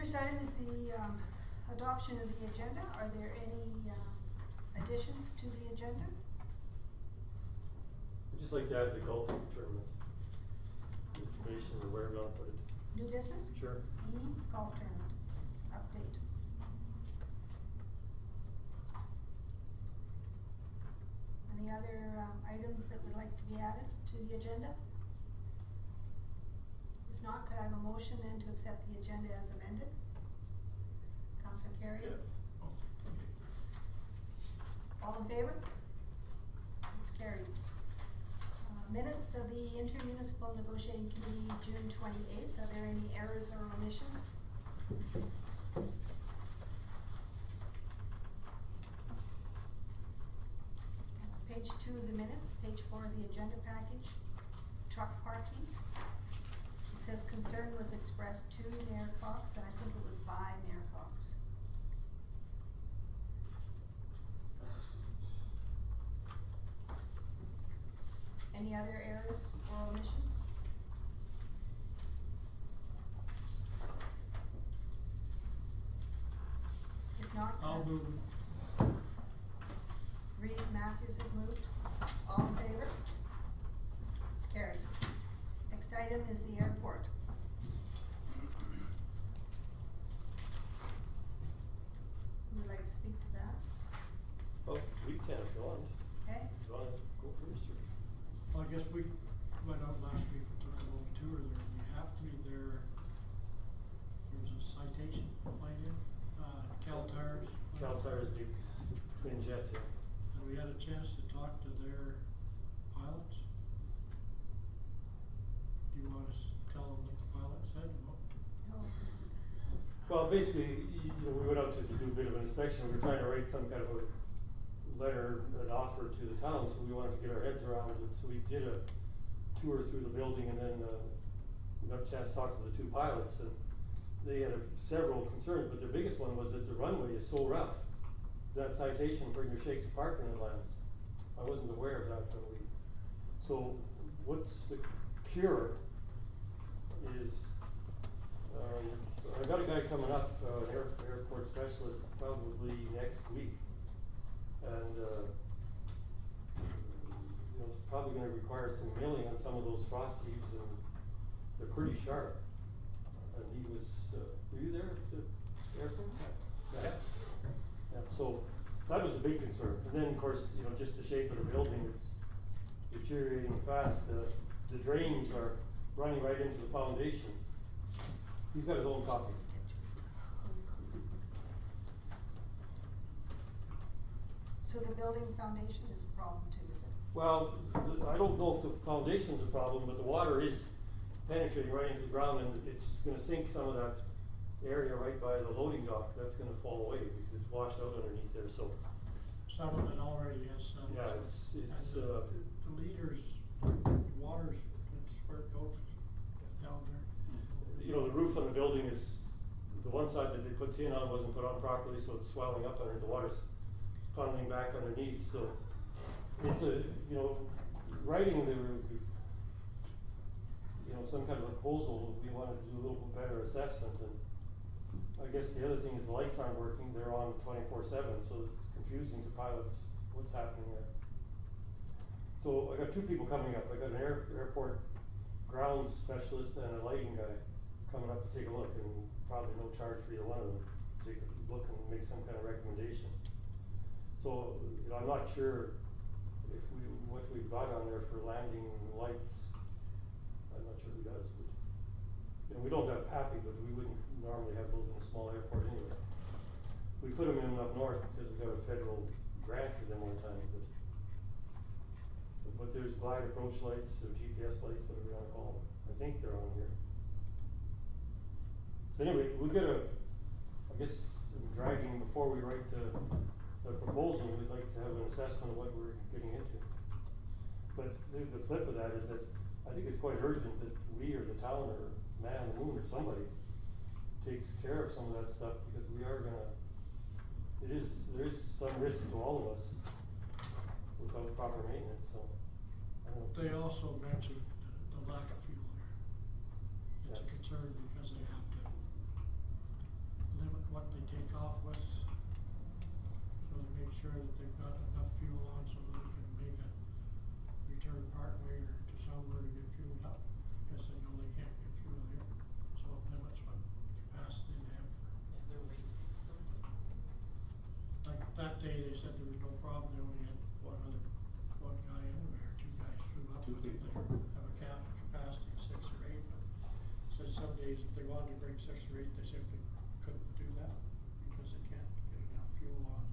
First item is the adoption of the agenda. Are there any additions to the agenda? I'd just like to add the golf tournament information or wherever you want to put it. New business? Sure. Golf tournament update. Any other items that would like to be added to the agenda? If not, could I have a motion then to accept the agenda as amended? Councillor Carey? Yeah. Oh, okay. All in favor? It's carried. Minutes of the intermunicipal negotiating committee, June 28th. Are there any errors or omissions? Page 2 of the minutes, page 4 of the agenda package, truck parking. It says concern was expressed to Mayor Cox, and I think it was by Mayor Cox. Any other errors or omissions? If not, I'll move. Reed Matthews has moved. All in favor? It's carried. Next item is the airport. Would you like to speak to that? Oh, we can if you want. Okay? You want to go first or? Well, I guess we went out last week and took a little tour there. We happened to be there. There was a citation plane in, Caltars. Caltars big twin jet, yeah. And we had a chance to talk to their pilots. Do you want us to tell them what the pilot said? No. Well, basically, we went out to do a bit of an inspection. We were trying to write some kind of a letter, an offer to the town, so we wanted to get our heads around it. So we did a tour through the building, and then we got a chance to talk to the two pilots, and they had several concerns, but their biggest one was that the runway is so rough. That citation for your Shakes Park when it lands. I wasn't aware of that when we. So what's the cure is, I got a guy coming up, an airport specialist, probably next week. And it's probably going to require some milling on some of those frost heaves, and they're pretty sharp. And he was, were you there at the airport? Yeah. Yeah. So that was the big concern. And then, of course, just the shape of the building, it's deteriorating fast. The drains are running right into the foundation. He's got his own copy. So the building foundation is a problem too, is it? Well, I don't know if the foundation's a problem, but the water is penetrating right into the ground, and it's gonna sink some of that area right by the loading dock. That's gonna fall away because it's washed out underneath there, so. Some of it already has some. Yeah, it's, the leaders, water's, it's where it goes, down there. The roof on the building is, the one side that they put tin on wasn't put on properly, so it's swelling up under, the water's funneling back underneath, so it's writing some kind of proposal, we wanted to do a little bit better assessment, and I guess the other thing is the lights aren't working, they're on 24/7, so it's confusing to pilots what's happening there. So I got two people coming up. I got an airport grounds specialist and a lighting guy coming up to take a look, and probably no charge for either one of them to take a look and make some kind of recommendation. So I'm not sure if what we've got on there for landing lights. I'm not sure who does, but we don't have PAPI, but we wouldn't normally have those in a small airport anyway. We put them in up north because we got a federal grant for them one time, but there's glide approach lights or GPS lights, whatever you want to call them. I think they're on here. So anyway, we got I guess dragging before we write the proposal, we'd like to have an assessment of what we're getting into. But the flip of that is that I think it's quite urgent that we or the town or Man on the Moon or somebody takes care of some of that stuff, because we are gonna, there is some risk to all of us without proper maintenance, so I don't know. They also mentioned the lack of fuel there. It's a concern because they have to there that they've got enough fuel on so that they can make a return partway or to somewhere to get fueled up, because they know they can't get fuel here. So it limits what capacity they have for. Yeah, their weight is limited. Like that day, they said there was no problem, they only had one guy in there, two guys flew up with it, they have a capacity of 6 or 8, but said some days if they wanted to bring 6 or 8, they simply couldn't do that, because they can't get enough fuel on.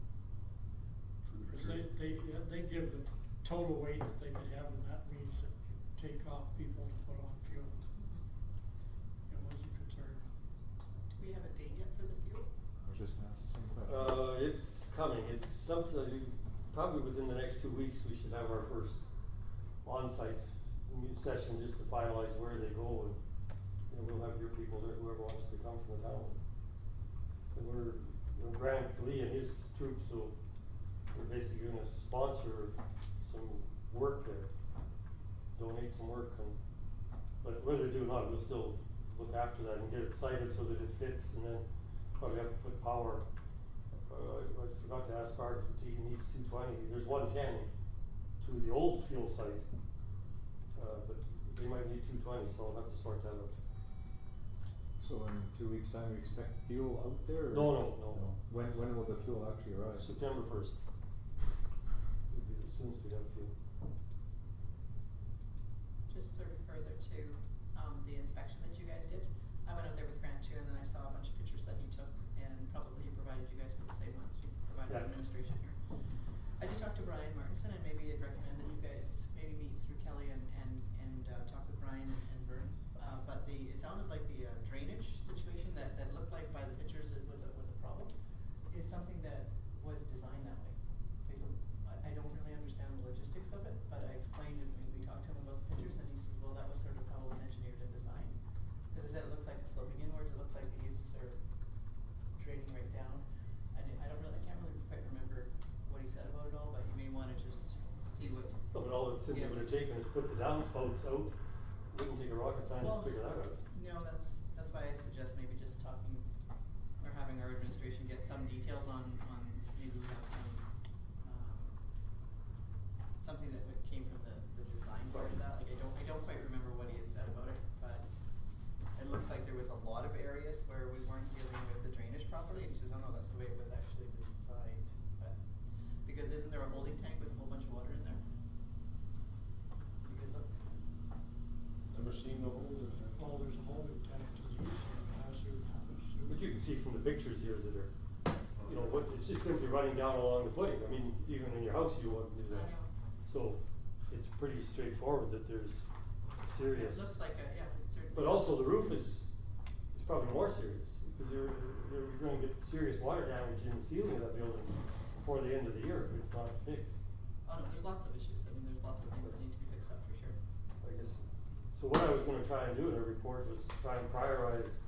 Cause they give the total weight that they could have, and that means that you take off people to put on fuel. It was a concern. Do we have a date yet for the fuel? I was just gonna ask the same question. It's coming, it's something, probably within the next 2 weeks, we should have our first on-site session just to finalize where they go, and, you know, we'll have your people there, whoever wants to come from the town. And we're, you know, Grant Lee and his troops, so we're basically gonna sponsor some work there, donate some work, and, but whether they do or not, we'll still look after that and get it sited so that it fits, and then probably have to put power. I forgot to ask Art if he needs 220, there's 110 to the old fuel site, but they might need 220, so I'll have to sort that out. So in 2 weeks' time, we expect fuel out there? Or? No. When will the fuel actually arrive? September 1st. Would be as soon as we have fuel. Just sort of further to, the inspection that you guys did. I went out there with Grant too, and then I saw a bunch of pictures that he took, and probably he provided you guys with the same ones he provided Yeah. administration here. I did talk to Brian Martinson, and maybe I'd recommend that you guys maybe meet through Kelly and talk with Brian and Vern. But it sounded like the drainage situation that looked like by the pictures it was a problem, is something that was designed that way. I don't really understand the logistics of it, but I explained and we talked to him about the pictures, and he says, well, that was sort of how it was engineered and designed. Cause I said it looks like it's sloping inwards, it looks like the eaves are draining right down. I can't really quite remember what he said about it all, but you may wanna just see what. No, but all it simply would have taken is put the downspouts out, wouldn't take a rocket scientist to figure that out. No, that's why I suggest maybe just talking, or having our administration get some details on maybe we have some, something that came from the design part of that, like I don't quite remember what he had said about it, but it looked like there was a lot of areas where we weren't dealing with the drainage properly, and he says, oh no, that's the way it was actually designed, but, because isn't there a holding tank with a whole bunch of water in there? You guys look? Never seen no holding tank. Oh, there's a holding tank to the east of the house here, But you can see from the pictures here that are, you know, it's just simply running down along the footing. I mean, even in your house you wouldn't do that. I know. So it's pretty straightforward that there's serious. It looks like yeah, it certainly. But also the roof is probably more serious, because you're gonna get serious water damage in the ceiling of that building before the end of the year if it's not fixed. Oh no, there's lots of issues, I mean, there's lots of things that need to be fixed up for sure. I guess, so what I was gonna try and do in a report was try and prioritize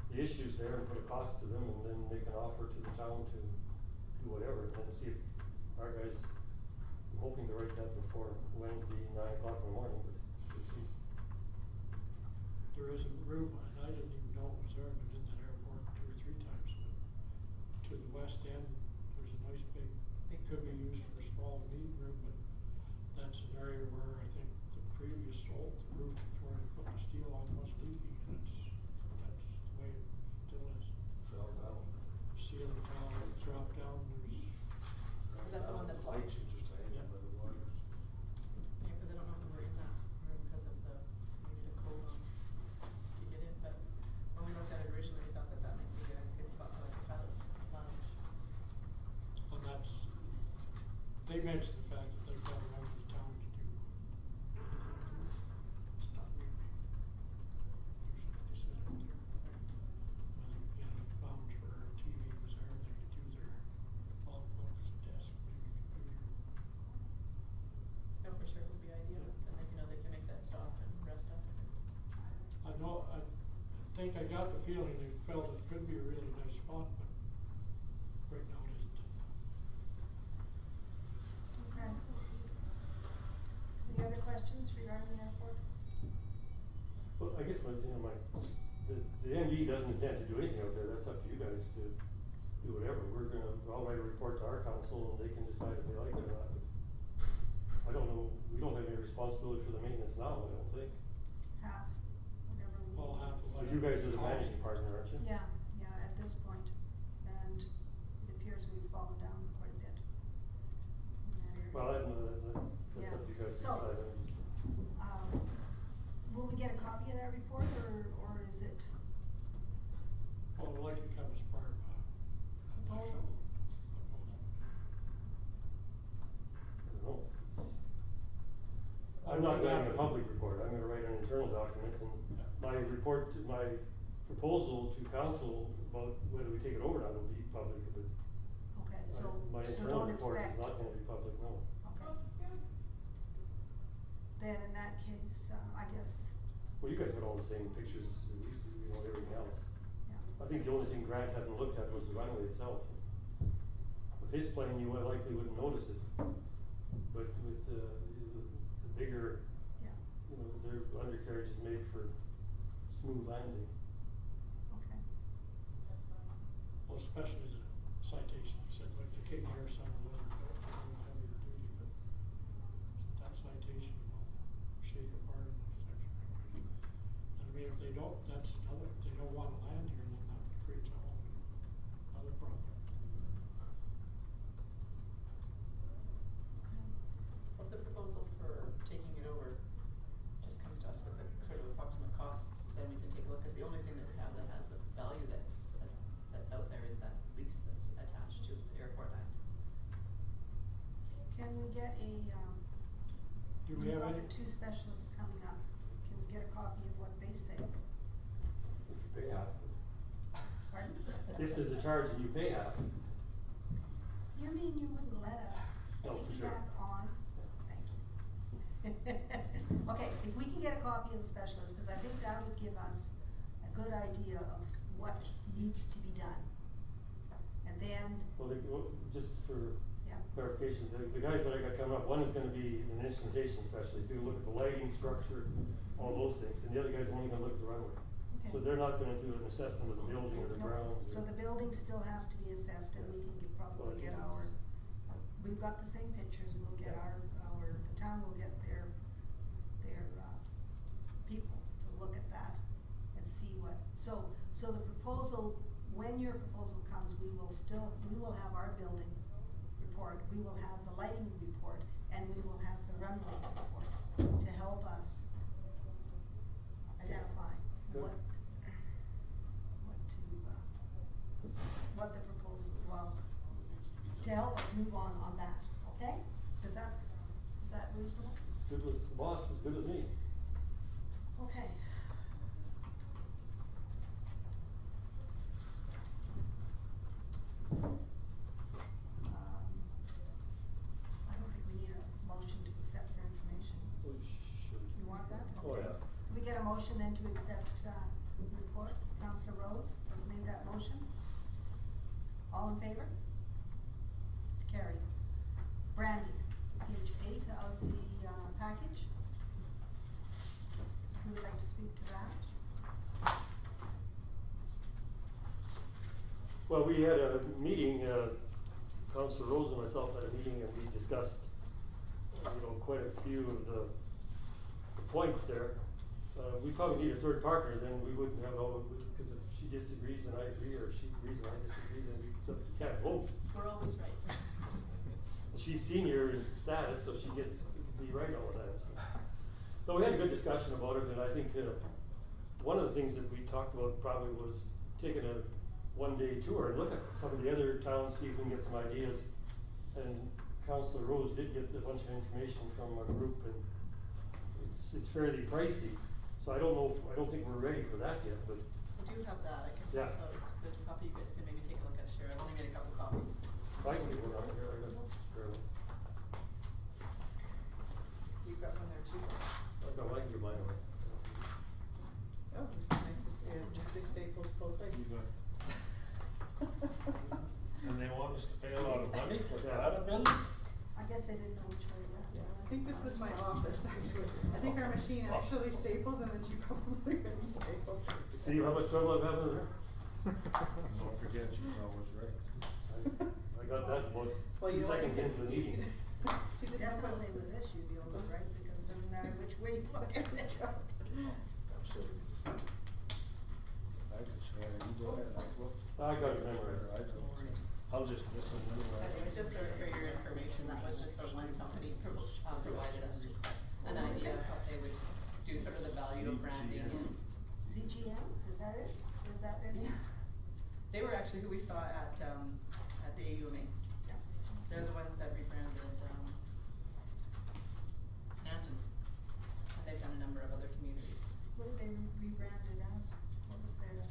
the issues there and put a cost to them, and then make an offer to the town to do whatever, and then see if our guys, I'm hoping to write that before Wednesday, 9 o'clock in the morning, but we'll see. There is a room, and I didn't even know it was there, I've been in that airport 2 or 3 times, but to the west end, there's a nice big, it could be used for a small meeting room, but that's an area where I think the previous old roof before they put the steel on was leaking, and that's the way it still is. Fell down. Ceiling tile dropped down, there's, Is that the one that's locked? Lights are just hanging Yeah. by the wires. Yeah, cause I don't know if we were in that room because of the, we needed a code on to get in, but when we looked at it originally, we thought that might be a good spot for like a pilot's lounge. and that's, they mentioned the fact that they've got around to the town to do anything to it. It's not really, there's, they said out there. You know, lounge where a TV was there, and they could do their all books, desk, maybe computer. No, for sure it would be ideal, and then, they can make that stop and rest up. I know, I think I got the feeling they felt it could be a really nice spot, but right now it isn't. Okay. Any other questions regarding the airport? Well, I guess the MD doesn't intend to do anything out there, that's up to you guys to do whatever, I'll write a report to our council and they can decide if they like it or not. I don't know, we don't have any responsibility for the maintenance now, I don't think. Half, whatever we. Well, half of But what. you guys are the cost. managing partner, aren't you? Yeah, at this point, and it appears we've fallen down quite a bit in that area. Well, I don't know, that's up to you guys to So- decide. I'm just- Will we get a copy of that report, or is it? Well, it'll likely come as part of a proposal. I don't know. I'm not writing a public report, I'm gonna write an internal document, and my report to, my proposal to council about whether we take it over or not will be public, but Okay, so, my so internal don't report expect. is not gonna be public, no. Okay. Then in that case, I guess, Well, you guys got all the same pictures as we, everything else. yeah, I think the only thing Grant hadn't looked at was the runway itself. With his plane, you likely wouldn't notice it, but with the bigger, yeah, their undercarriage is made for smooth landing. okay, Well, especially the citation, he said, like, they kick here some of the other, a little heavier duty, but that citation will shake apart in those extra runways. And I mean, if they don't, that's another, if they don't wanna land here, then that creates a whole other problem. okay. Well, the proposal for taking it over just comes to us with the sort of approximate costs, then we can take a look, cause the only thing that we have that has the value that's out there is that lease that's attached to Airport Act. Can we get a, Do we we've have got any? the two specialists coming up, can we get a copy of what they say? If you pay half, Pardon? if there's a charge and you pay half, You mean you wouldn't let us No, for sure. piggyback on? Thank you. Okay, if we can get a copy of the specialist, cause I think that would give us a good idea of what needs to be done. And then, just for yeah, clarification, the guys that I got coming up, one is gonna be an instrumentation specialist, he's gonna look at the lighting, structure, all those things, and the other guy's only gonna look at the runway. okay. So they're not gonna do an assessment of the building or the No, grounds. so the building still has to be assessed and we can Well, I probably think get it's- we've got the same pictures, we'll get the town will get their people to look at that and see what, so the proposal, when your proposal comes, we will have our building report, we will have the lighting report, and we will have the runway report to help us identify Good. what the proposal, to help us move on that, okay? Is that reasonable? It's good with the boss, as good as me. Okay. I don't think we need a motion to accept their information. You want that? Oh, Okay. yeah. Can we get a motion then to accept, the report? Councillor Rose has made that motion. All in favor? It's carried. Brandy, page 8 of the, package. Who would like to speak to that? Well, we had a meeting, Councilor Rose and myself had a meeting and we discussed, quite a few of the points there. We probably need a third partner, then we wouldn't have because if she disagrees and I agree, or she agrees and I disagree, then we can't vote. We're always right. She's senior in status, so she gets to be right all the time, so. No, we had a good discussion about it, and I think, one of the things that we talked about probably was taking a one-day tour and look at some of the other towns, see if we can get some ideas. And Councilor Rose did get a bunch of information from a group, and it's fairly pricey, so I don't think we're ready for that yet, but. We do have that, I can Yeah. pass out, there's a copy, you guys can maybe take a look at, sure, I've only made a couple copies. I can get one out here, I got a spare one. You've got one there too. I can give mine away. Oh, this is nice, it's 6 staples both ways. You got- And they want us to pay a lot of money for Yeah. that, a bill? I guess they didn't know which way it went. I think this was my office, actually. I think our machine actually staples and then she probably didn't staple. See how much trouble I've had with her? Don't forget, she's always right. got that about Well, 2 you know what, seconds you into the can- meeting. See, this is what- Definitely with this, you'd be able to, right, because it doesn't matter which way you look at it. I could swear, you go ahead, I got it memorized. I'll just listen anyway. Anyway, just sort of for your information, that was just the one company provided us just an idea of how they would do sort of the value of branding and. ZGM, is that it? Is that their name? They were actually who we saw at the AUMA. Yeah. They're the ones that rebranded, Nanton. And they've done a number of other communities. What did they rebrand it as? What was their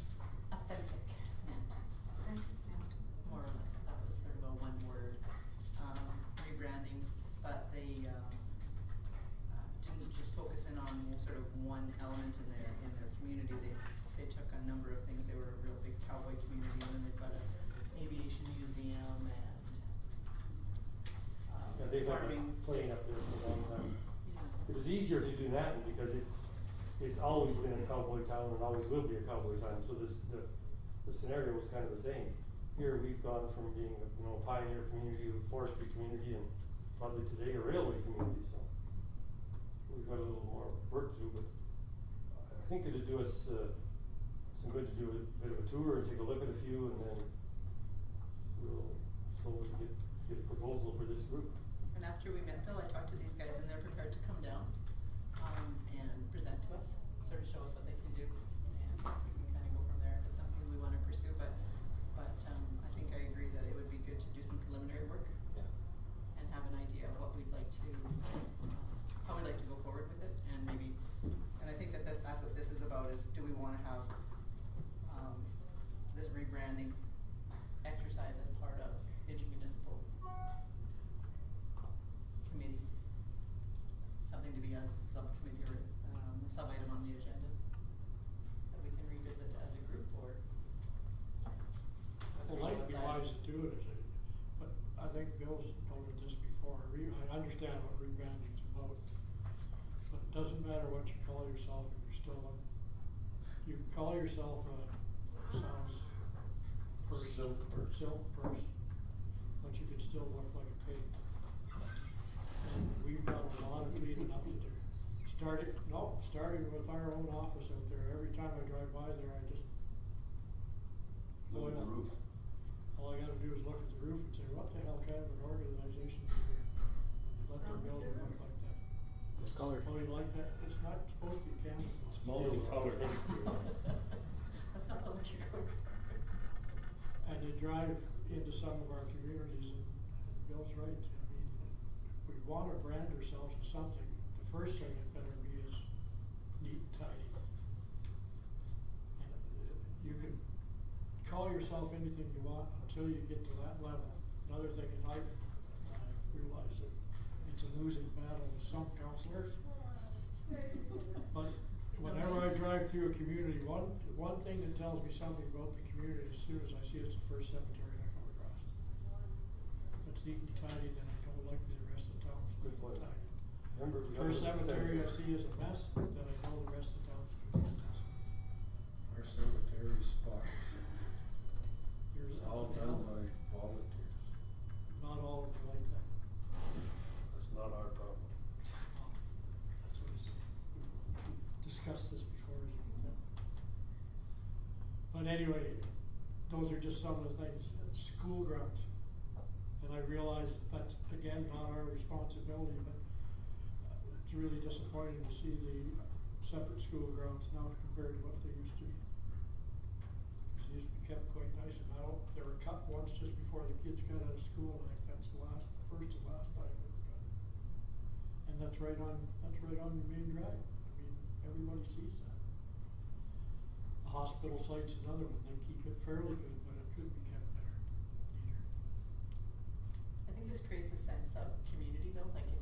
Authentic Nanton, authentic mountain? more or less. That was sort of a one-word, rebranding, but they, didn't just focus in on sort of one element in their community. They took a number of things. They were a real big cowboy community, and then they've got an aviation museum and, Yeah, they've had farming. a plane up there for a long time. Yeah. It was easier to do that because it's always been a cowboy town and always will be a cowboy town, so the scenario was kind of the same. Here we've gone from being, you know, a pioneer community, a forestry community, and probably today a railway community, so we've got a little more work to do, but I think it'd do us, some good to do a bit of a tour and take a look at a few, and then we'll slowly get a proposal for this group. And after we met Bill, I talked to these guys and they're prepared to come down, and present to us, sort of show us what they can do. And we can kind of go from there if it's something we wanna pursue, but, I think I agree that it would be good to do some preliminary work Yeah. and have an idea of what we'd like to, how we'd like to go forward with it, and maybe, and I think that's what this is about, is do we wanna have, this rebranding exercise as part of intermunicipal committee? Something to be a subcommittee or, a sub-item on the agenda that we can revisit as a group, or? It might be wise to do it as a, but I think Bill's noted this before, I understand what rebranding's about. But it doesn't matter what you call yourself, if you're still you can call yourself a sounds Silk purse. silk purse, but you can still look like a pig. And we've got a lot of cleaning up to do. Starting with our own office out there, every time I drive by there, I just Look at the boil. roof. All I gotta do is look at the roof and say, what the hell kind of an organization is here? Let their building look like that. This color. Oh, you like that? It's not supposed to be camouflage. It's multicolored. That's not the look you go. And you drive into some of our communities and Bill's right, I mean, if we wanna brand ourselves as something, the first thing it better be is neat and tidy. And you can call yourself anything you want until you get to that level. Another thing, and I realize that it's a losing battle with some counselors. But whenever I drive through a community, one thing that tells me something about the community, as soon as I see it's the first cemetery I come across. If it's neat and tidy, then I know likely the rest of the town's Good neat point. and tidy. Remember, we got First to look at cemetery I see is a mess, then I know the rest of the town's gonna be a mess. Our cemetery spots, Yours it's all up and done down. by volunteers. Not all of them like that. That's not our problem. That's what I say. We've discussed this before, as you can tell. But anyway, those are just some of the things. School grounds. And I realize that's, again, not our responsibility, but it's really disappointing to see the separate school grounds now compared to what they used to be. They used to be kept quite nice, and they were cut once just before the kids got out of school, and I think that's first and last time they were cut. And that's right on your main drag. I mean, everybody sees that. The hospital site's another one, they keep it fairly good, but it could be kept better, neater. I think this creates a sense of community though, like if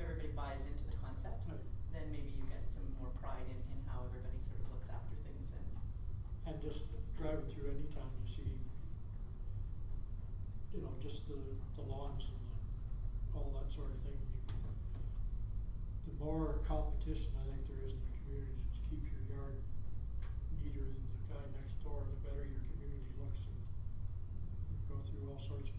everybody buys into the concept, Right. then maybe you get some more pride in how everybody sort of looks after things And just driving through any town, you see, you know, just the lawns and all that sort of thing. The more competition I think there is in the community to keep your yard neater than the guy next door, the better your community looks, and you go through all sorts of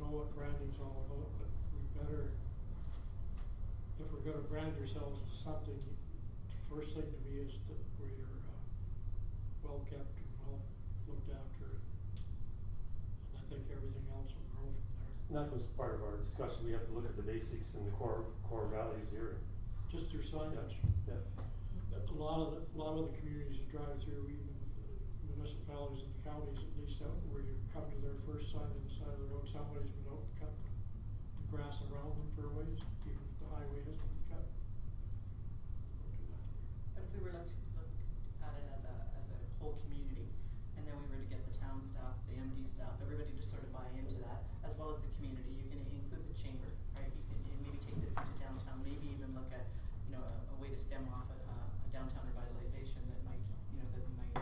know what branding's all about, but we better, if we're gonna brand ourselves as something, the first thing to me is that we're, well kept and well looked after, and I think everything else will grow from there. And that was part of our discussion, we have to look at the basics and the core values here. Just your signage. Yeah, A lot of the communities you drive through, even municipalities and counties at least, out where you come to their first sign on the side of the road, somebody's been out and cut the grass around them for a ways, even if the highway has been cut. Don't do that. But if we were look at it as a whole community, and then we were to get the town staff, the MD staff, everybody to sort of buy into that, as well as the community, you can include the chamber, right? You can maybe take this into downtown, maybe even look at, you know, a way to stem off a downtown revitalization that might, you know, that might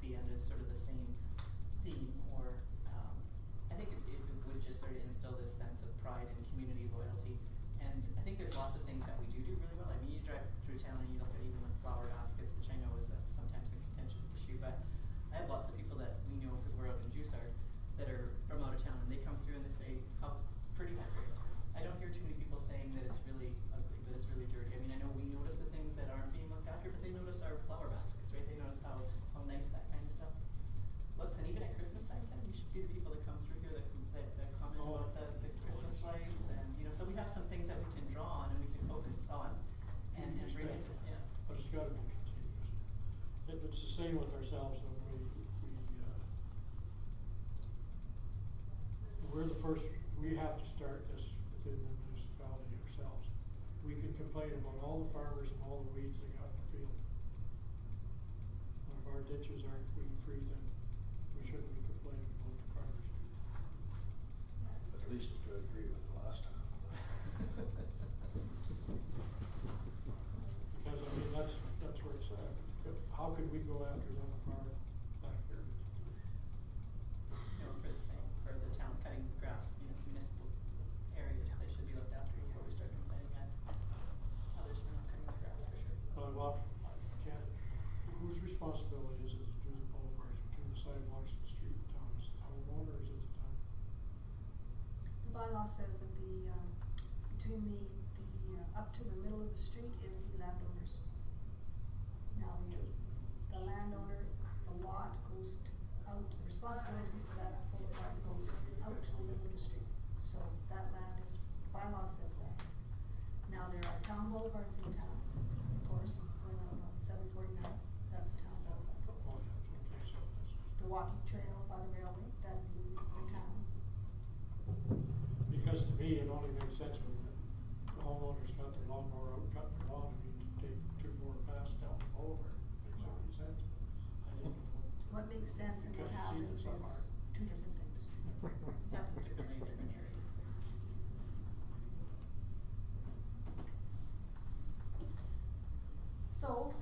be under sort of the same theme, or, I think it would just sort of instill this sense of pride and community loyalty. And I think there's lots of things that we do really well. I mean, you drive through town and you look at even the flower baskets, which I know is sometimes a contentious issue, but I have lots of people that we know, cause we're out in Jussard, that are from out of town, and they come through and they say how pretty that area looks. I don't hear too many people saying that it's really ugly, that it's really dirty. I mean, I know we notice the things that aren't being looked after, but they notice our flower baskets, right? They notice how nice that kind of stuff looks. And even at Christmas time, Ken, you should see the people that come through here that comment about the Christmas lights, and, you know, so we have some things that we can draw on and we can focus on and bring it to, yeah. But it's gotta be continuous. It's the same with ourselves when we're the first, we have to start this within the municipality ourselves. We can complain about all the farmers and all the weeds they got in the field. But if our ditches aren't weed free, then we shouldn't be complaining about the farmers. At least to agree with the last half. Because I mean, that's where it's at. How could we go after them if our backyard is? You know, for the same, for the town cutting grass, you know, municipal areas, they should be looked after before we start complaining at others for not cutting the grass, for sure. But I've often, I can't, whose responsibility is it to do the boulevards between the sidewalks and the street in town? Is it the homeowner or is it the town? The bylaw says that between the up to the middle of the street is the landowners. Now, the landowner, the lot goes out, the responsibility for that boulevard goes out to the middle of the street. So that land is, the bylaw says that. Now, there are town boulevards in town, of course, going out on 749, that's a town boulevard. Oh, yeah, okay, so that's. The walking trail by the railway, that'd be the town. Because to me, it only makes sense when the homeowner's got their lawnmower out cutting their lawn, I mean, to take two more pass down the boulevard, makes any sense. I didn't know What makes sense and what Because you happens see is that some two different things. It happens differently in different areas. So,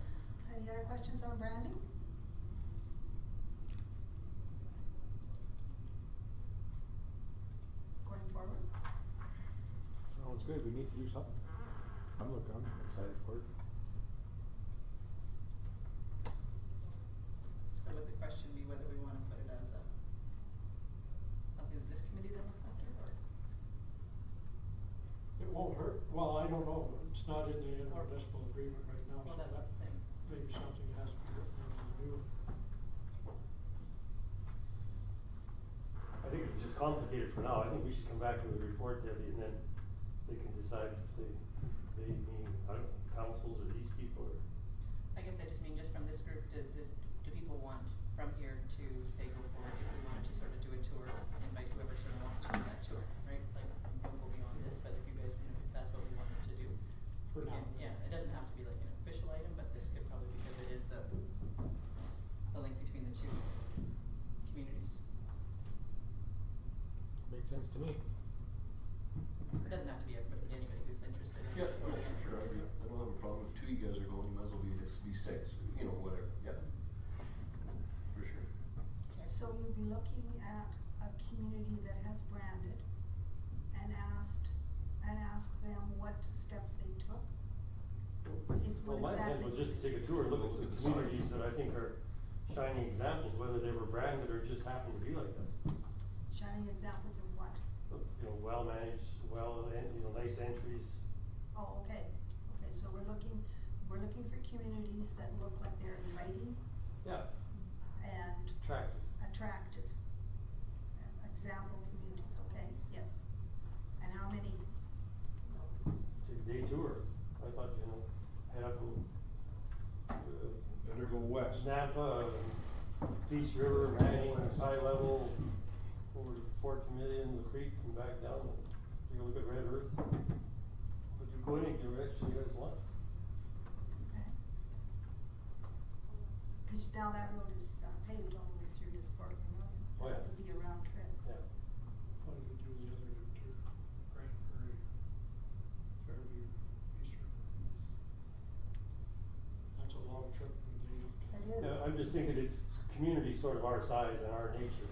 any other questions on branding? Going forward? Sounds good, we need to do something. I'm excited for it. So would the question be whether we wanna put it as something that this committee then looks after, or? It won't hurt, well, I don't know, it's not in the municipal agreement right now, Well, so that's that the thing. maybe something has to be written into the new. I think it's just complicated for now, I think we should come back with a report, Debbie, and then they can decide if they mean, I don't know, councils or these people, or. I guess I just mean, just from this group, do people want from here to say go forward, if we wanted to sort of do a tour, invite whoever sort of wants to do that tour, right? Like, don't go beyond this, but if you guys, you know, if that's what we wanted to do. For we now. can- Yeah, it doesn't have to be like an official item, but this could probably, because it is the link between the two communities. Makes sense to me. It doesn't have to be everybody, but anybody who's interested in Yeah, it. no, for sure, I don't have a problem if two of you guys are going, you might as well be six, you know, whatever, yeah. For sure. Okay. So you'd be looking at a community that has branded and ask them what steps they took? Well, my intent was just to take a tour, look at some communities that I think are shining examples, whether they were branded or just happen to be like that. Shining examples of what? well managed, nice entries. Oh, okay, so we're looking for communities that look like they're inviting Yeah, and attractive. attractive. Example communities, okay, yes. And how many? Take a day tour. I thought, head up Better go west. Napa, Peace River, Manning, High Level, over to Fort Camillion, the creek, and back down. You look at Red Earth. But you go any direction you guys want. Okay. Cause now that road is paved all the way through to Fort Vermillion. Oh, yeah. That would be a round trip. Yeah. What do we do the other two? Prairie, Fairview, East River. That's a long trip from the. That is. Yeah, I'm just thinking it's communities sort of our size and our nature.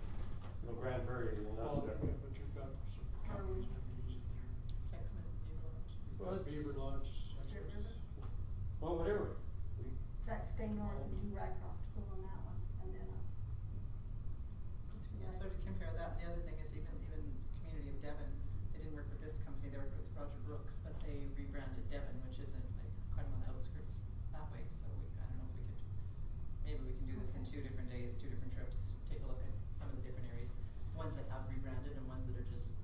Grand Prairie, and that's. But you've got some counties and these in there. Sexsmith, Beaver Lodge. Well, it's- Beaver Lodge. Spirit River? Well, whatever. In fact, stay north and do Rycroft, go on that one, and then up. Go through Yeah, so to Rycroft. compare that, and the other thing is even community of Devon, they didn't work with this company, they worked with Roger Brooks, but they rebranded Devon, which isn't like kind of on the outskirts that way, so I don't know if we could, maybe we can do this in 2 different days, 2 different trips, take a look at some of the different areas, ones that have rebranded and ones that are just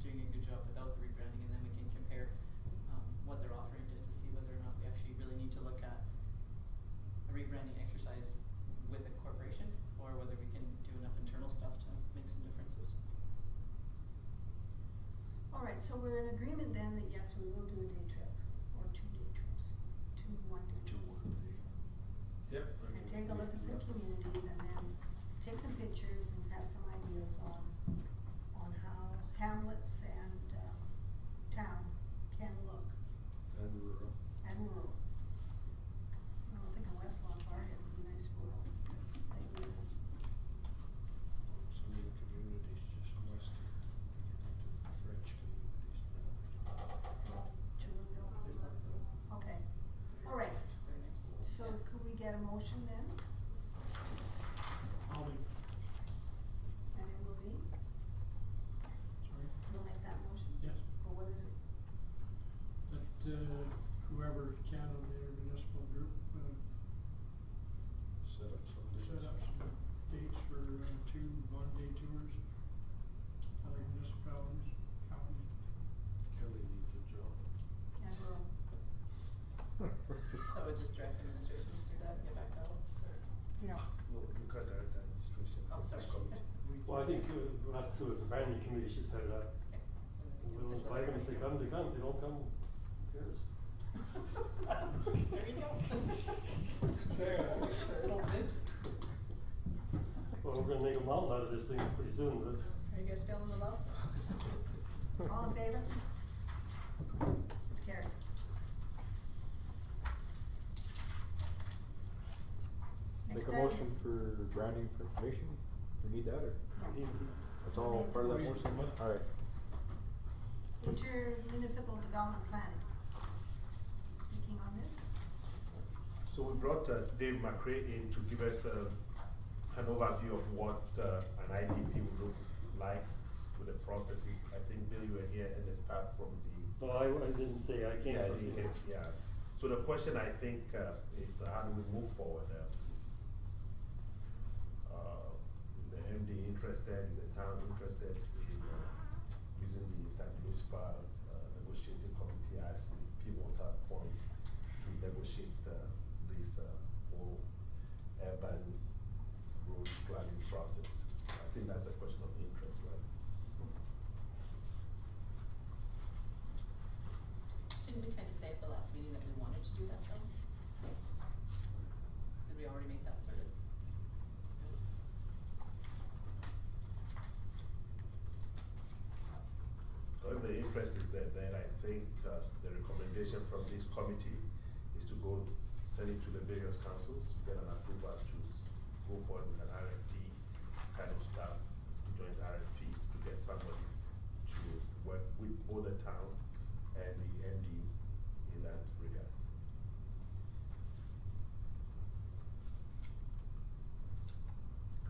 doing a good job without the rebranding, and then we can compare, what they're offering, just to see whether or not we actually really need to look at a rebranding exercise with a corporation, or whether we can do enough internal stuff to make some differences. Alright, so we're in agreement then that yes, we will do a day trip, or 2 day trips, 2 one-day trips. Yep. And take a look at some communities and then take some pictures and have some ideas on how hamlets and, town can look, And rural. and rural. I don't think in West Lombardia would be nice rural, because they do. Some of the communities just west here, we get into the French communities. Julesville. There's lots of them. Okay, alright, Very nice. so could we get a motion then? I'll make, And it will be, sorry, you'll make that motion? yes, Or what is it? that, whoever can on their municipal group, Set up some dates. set up some dates for, 2 one-day tours. Other municipalities, counties. Kelly needs a job. And rural. So I would just direct administration to do that and get back to Alex, or? No. Well, you got direct administration Oh, from sorry. this committee. Well, I think we'll have to do is the branding committee should set it up. Okay. And then we We'll can just invite them, let if they come, they come, if they don't come, who cares? There you go. Well, we're gonna make a mountain out of this thing pretty soon, but it's. Are you guys feeling the love? All in favor? It's carried. Next Make a item. motion for branding for information, we need that, or that's all Okay. part of that motion, alright. Intermunicipal development planning. Speaking on this, So we brought Dave McRae in to give us an overview of what an IDP would look like with the processes. I think, Bill, you were here and the staff from the. No, I didn't say, I can't. Yeah, yeah. So the question I think is how do we move forward? Is the MD interested, is the town interested in using the intermunicipal negotiating committee as the pivotal point to negotiate this whole urban road planning process? I think that's a question of interest, right? Didn't we kind of say at the last meeting that we wanted to do that though? Did we already make that sort of? So if the interest is there, then I think the recommendation from this committee is to go send it to the various councils, get an approval to go forward with an RFP kind of stuff, joint RFP to get somebody to work with both the town and the ND in that regard.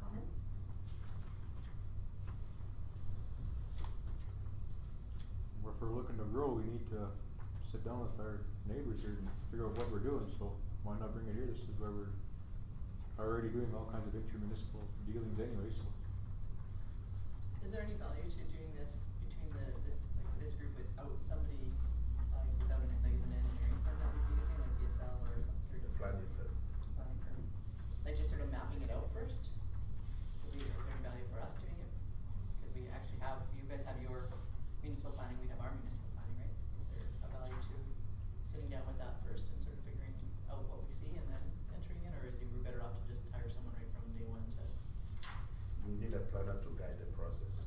comments? we're looking to grow, we need to sit down with our neighbors here and figure out what we're doing, so why not bring it here? This is where we're already doing all kinds of intermunicipal dealings anyway, so. Is there any value to doing this between this group without somebody, without an engineering firm that we'd be using, like DSL or something? Planning firm. Planning firm. Like just sort of mapping it out first? Is there any value for us doing it? Because we actually have, you guys have your municipal planning, we have our municipal planning, right? Is there a value to sitting down with that first and sort of figuring out what we see and then entering in, or is we better off to just hire someone right from day one to? We need a planner to guide the process.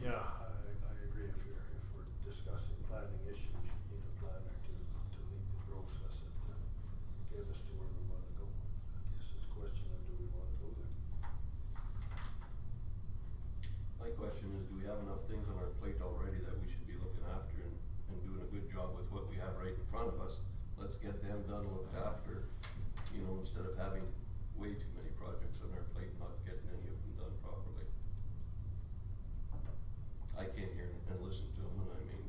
Yeah, I agree, if we're discussing planning issues, you need a planner to lead the process and to get us to where we wanna go. I guess it's a question of, do we wanna go there? My question is, do we have enough things on our plate already that we should be looking after and doing a good job with what we have right in front of us? Let's get them done, looked after, instead of having way too many projects on our plate, not getting any of them done properly. I came here and listened to them, and I mean,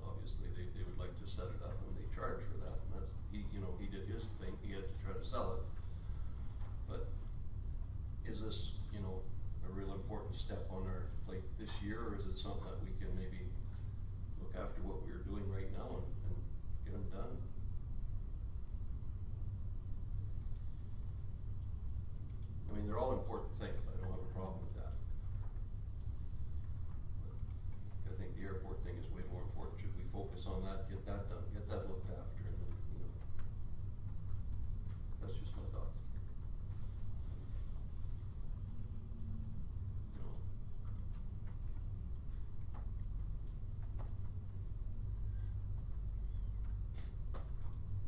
obviously, they would like to set it up, and they charge for that, and that's, he did his thing, he had to try to sell it. But is this, a real important step on our plate this year, or is it something that we can maybe look after what we're doing right now and get them done? I mean, they're all important things, I don't have a problem with that. I think the airport thing is way more important. Should we focus on that, get that done, get that looked after, and then, that's just my thoughts.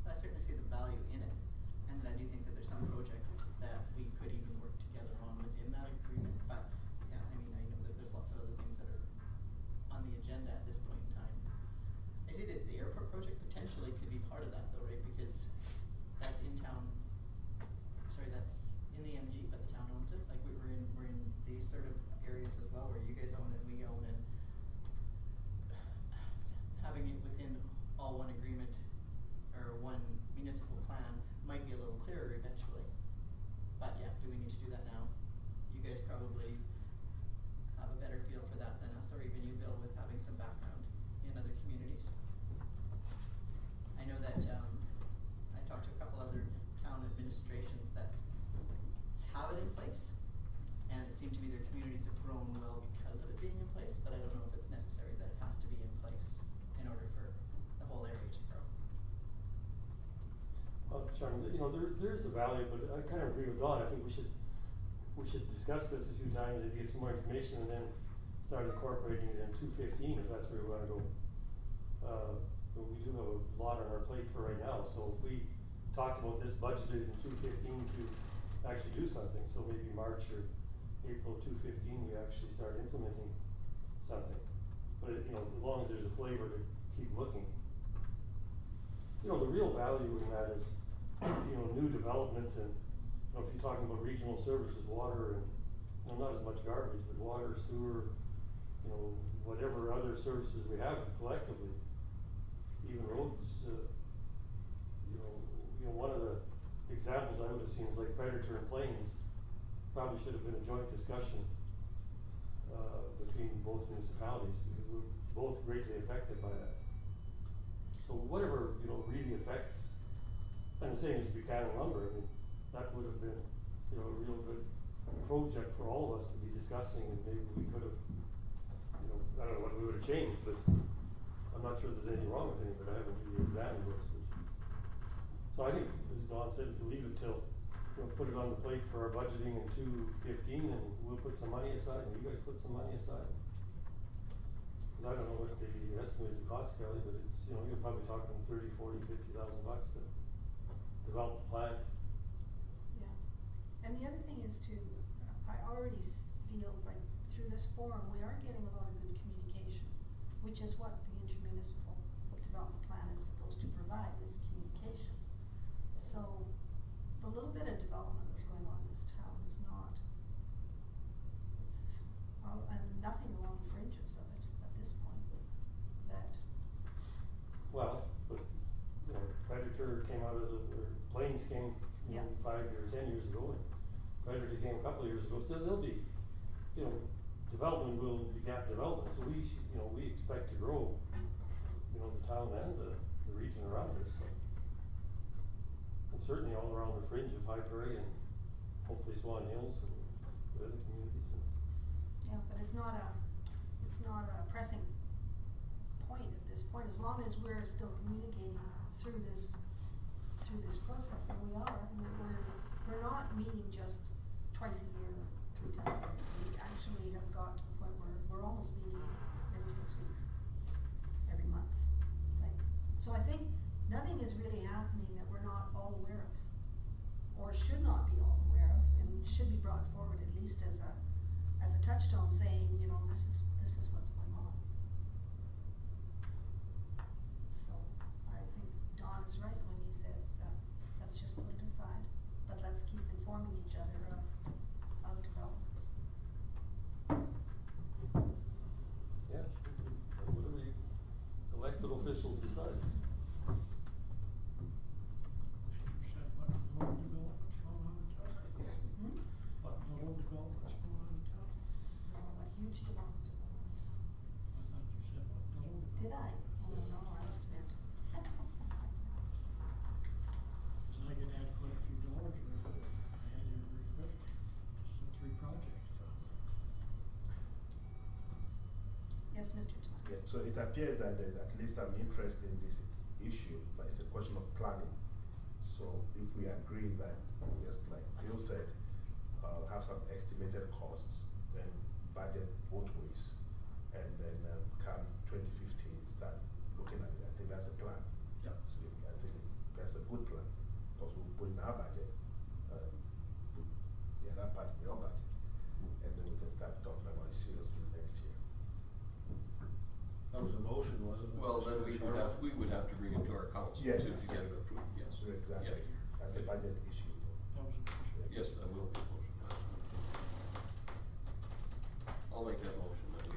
I certainly see the value in it, and I do think that there's some projects that we could even work together on within that agreement, but, yeah, I mean, I know that there's lots of other things that are on the agenda at this point in time. I see that the airport project potentially could be part of that though, right, because that's in town, that's in the MD, but the town owns it, like we're in these sort of areas as well, where you guys own it, we own it. Having it within all one agreement, or one municipal plan, might be a little clearer eventually. But yeah, do we need to do that now? You guys probably have a better feel for that than us, or even you, Bill, with having some background in other communities. I know that, I talked to a couple other town administrations that have it in place, and it seemed to me their communities have grown well because of it being in place, but I don't know if it's necessary that it has to be in place in order for the whole area to grow. Sean, there's a value, but I kind of agree with Don. I think we should discuss this a few times and get some more information, and then start incorporating it in 215 if that's where we wanna go. But we do have a lot on our plate for right now, so if we talked about this budgeted in 215 to actually do something, so maybe March or April 215 we actually start implementing something. But as long as there's a flavor to keep looking. The real value in that is, new development and, if you're talking about regional services, water and, not as much garbage, but water, sewer, whatever other services we have collectively, even roads, one of the examples I would have seen is like Predator and Plains, probably should have been a joint discussion, between both municipalities. We're both greatly affected by that. So whatever, really affects, and the same as Buchanan lumber, that would have been, a real good project for all of us to be discussing, and maybe we could have, I don't know what we would have changed, but I'm not sure there's anything wrong with any, but I haven't really examined this. So I think, as Don said, if you leave it till, put it on the plate for our budgeting in 215, and we'll put some money aside, and you guys put some money aside. Cause I don't know what the estimated cost, Kelly, but it's, you're probably talking $30,000, $40,000, $50,000 to develop the plan. Yeah, and the other thing is too, I already feel like through this forum, we are getting a lot of good communication, which is what the intermunicipal development plan is supposed to provide, is communication. So, the little bit of development that's going on this came, you know, Yeah. 5 or 10 years ago, and Prairie came a couple of years ago, so there'll be, you know, development will beget development, so we, you know, we expect to grow, you know, the town and the region around us, so. And certainly all around the fringe of High Prairie and hopefully Swan Hills and the other communities and. Yeah, but it's not a pressing point at this point, as long as we're still communicating through this process, and we are, I mean, we're not meeting just twice a year, 3 times a year. We actually have got to the point where we're almost meeting every 6 weeks, every month, like, so I think nothing is really happening that we're not all aware of, or should not be all aware of, and should be brought forward at least as a touchstone saying, you know, this is what's going on. So, I think Don is right when he says, let's just put it aside, but let's keep informing each other of developments. Yeah, whatever you elected officials decide. And you said what little developments going on in town? Hmm? What little developments going on in town? Oh, what huge developments are going on. I thought you said what little developments. Did I? Oh, no, I must have meant. Cause I could add quite a few dollars with it, I had you very quick, just some 3 projects, so. Yes, Mr. Tom. Yeah, so it appears that there's at least some interest in this issue, but it's a question of planning. So if we agree that, just like Bill said, have some estimated costs, then budget both ways, and then come 2015, start looking at it. I think that's a plan. Yeah. So I think that's a good plan, because we'll put in our budget, put the other part in your budget, and then we can start talking about it seriously next year. That was a motion, wasn't it? Well, then Councillor we would have to bring it to our council to Yes. get it approved, yes. So exactly, Yeah. that's a budget issue. That was a motion. Yes, that will be a motion. I'll make that motion, then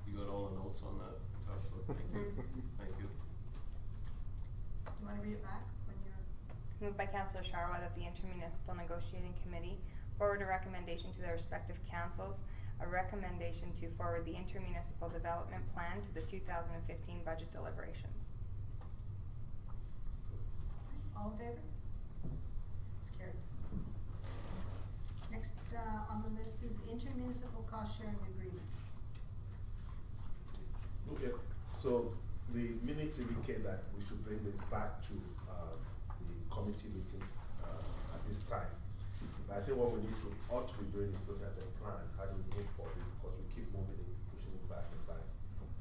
you got all the notes on that, Councillor? Thank you, thank you. You wanna read it back when you're, Moved by Councillor Sharwa that the intermunicipal negotiating committee forward a recommendation to their respective councils, a recommendation to forward the intermunicipal development plan to the 2015 budget deliberations. all in favor? It's carried. Next, on the list is intermunicipal cost sharing agreement. Okay, so the minutes indicate that we should bring this back to, the committee meeting, at this time. But I think what we ought to be doing is look at the plan, how do we move forward, because we keep moving it, pushing it back and back.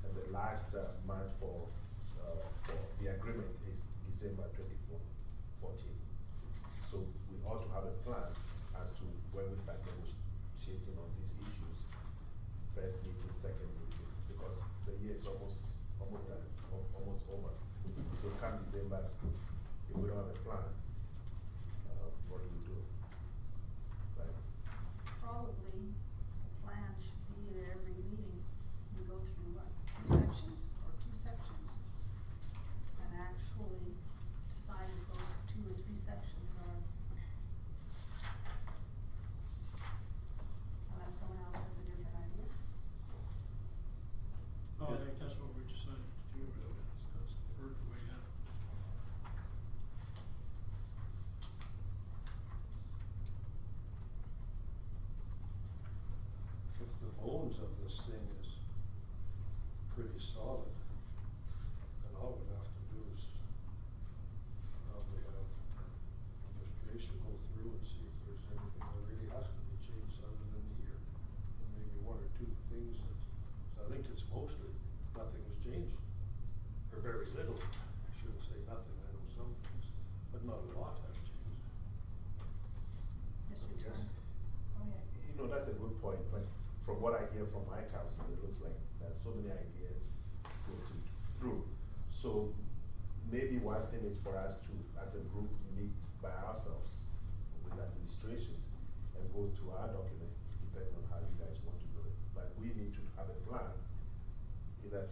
And the last, month for the agreement is December 2014. So we ought to have a plan as to when we start negotiating on these issues. First meeting, second meeting, because the year is almost done, almost over. So come December, if we don't have a plan, what do we do? Right? Probably, the plan should be that every meeting, we go through what, 3 sections or 2 sections? And actually decide if those 2 or 3 sections are, unless someone else has a different idea. Oh, I think that's what we decided to do, work the way out. If the bones of this thing is pretty solid, then all we have to do is probably have administration go through and see if there's anything that really has to be changed other than the year. And maybe 1 or 2 things that, so I think it's mostly, nothing has changed, or very little. I shouldn't say nothing, I know some things, but not a lot has changed. Mr. Yes. Turner, go ahead. You know, that's a good point, but from what I hear from my council, it looks like there are so many ideas floating through. So maybe one thing is for us to, as a group, meet by ourselves with administration and go through our document, depending on how you guys want to do it. But we need to have a plan, either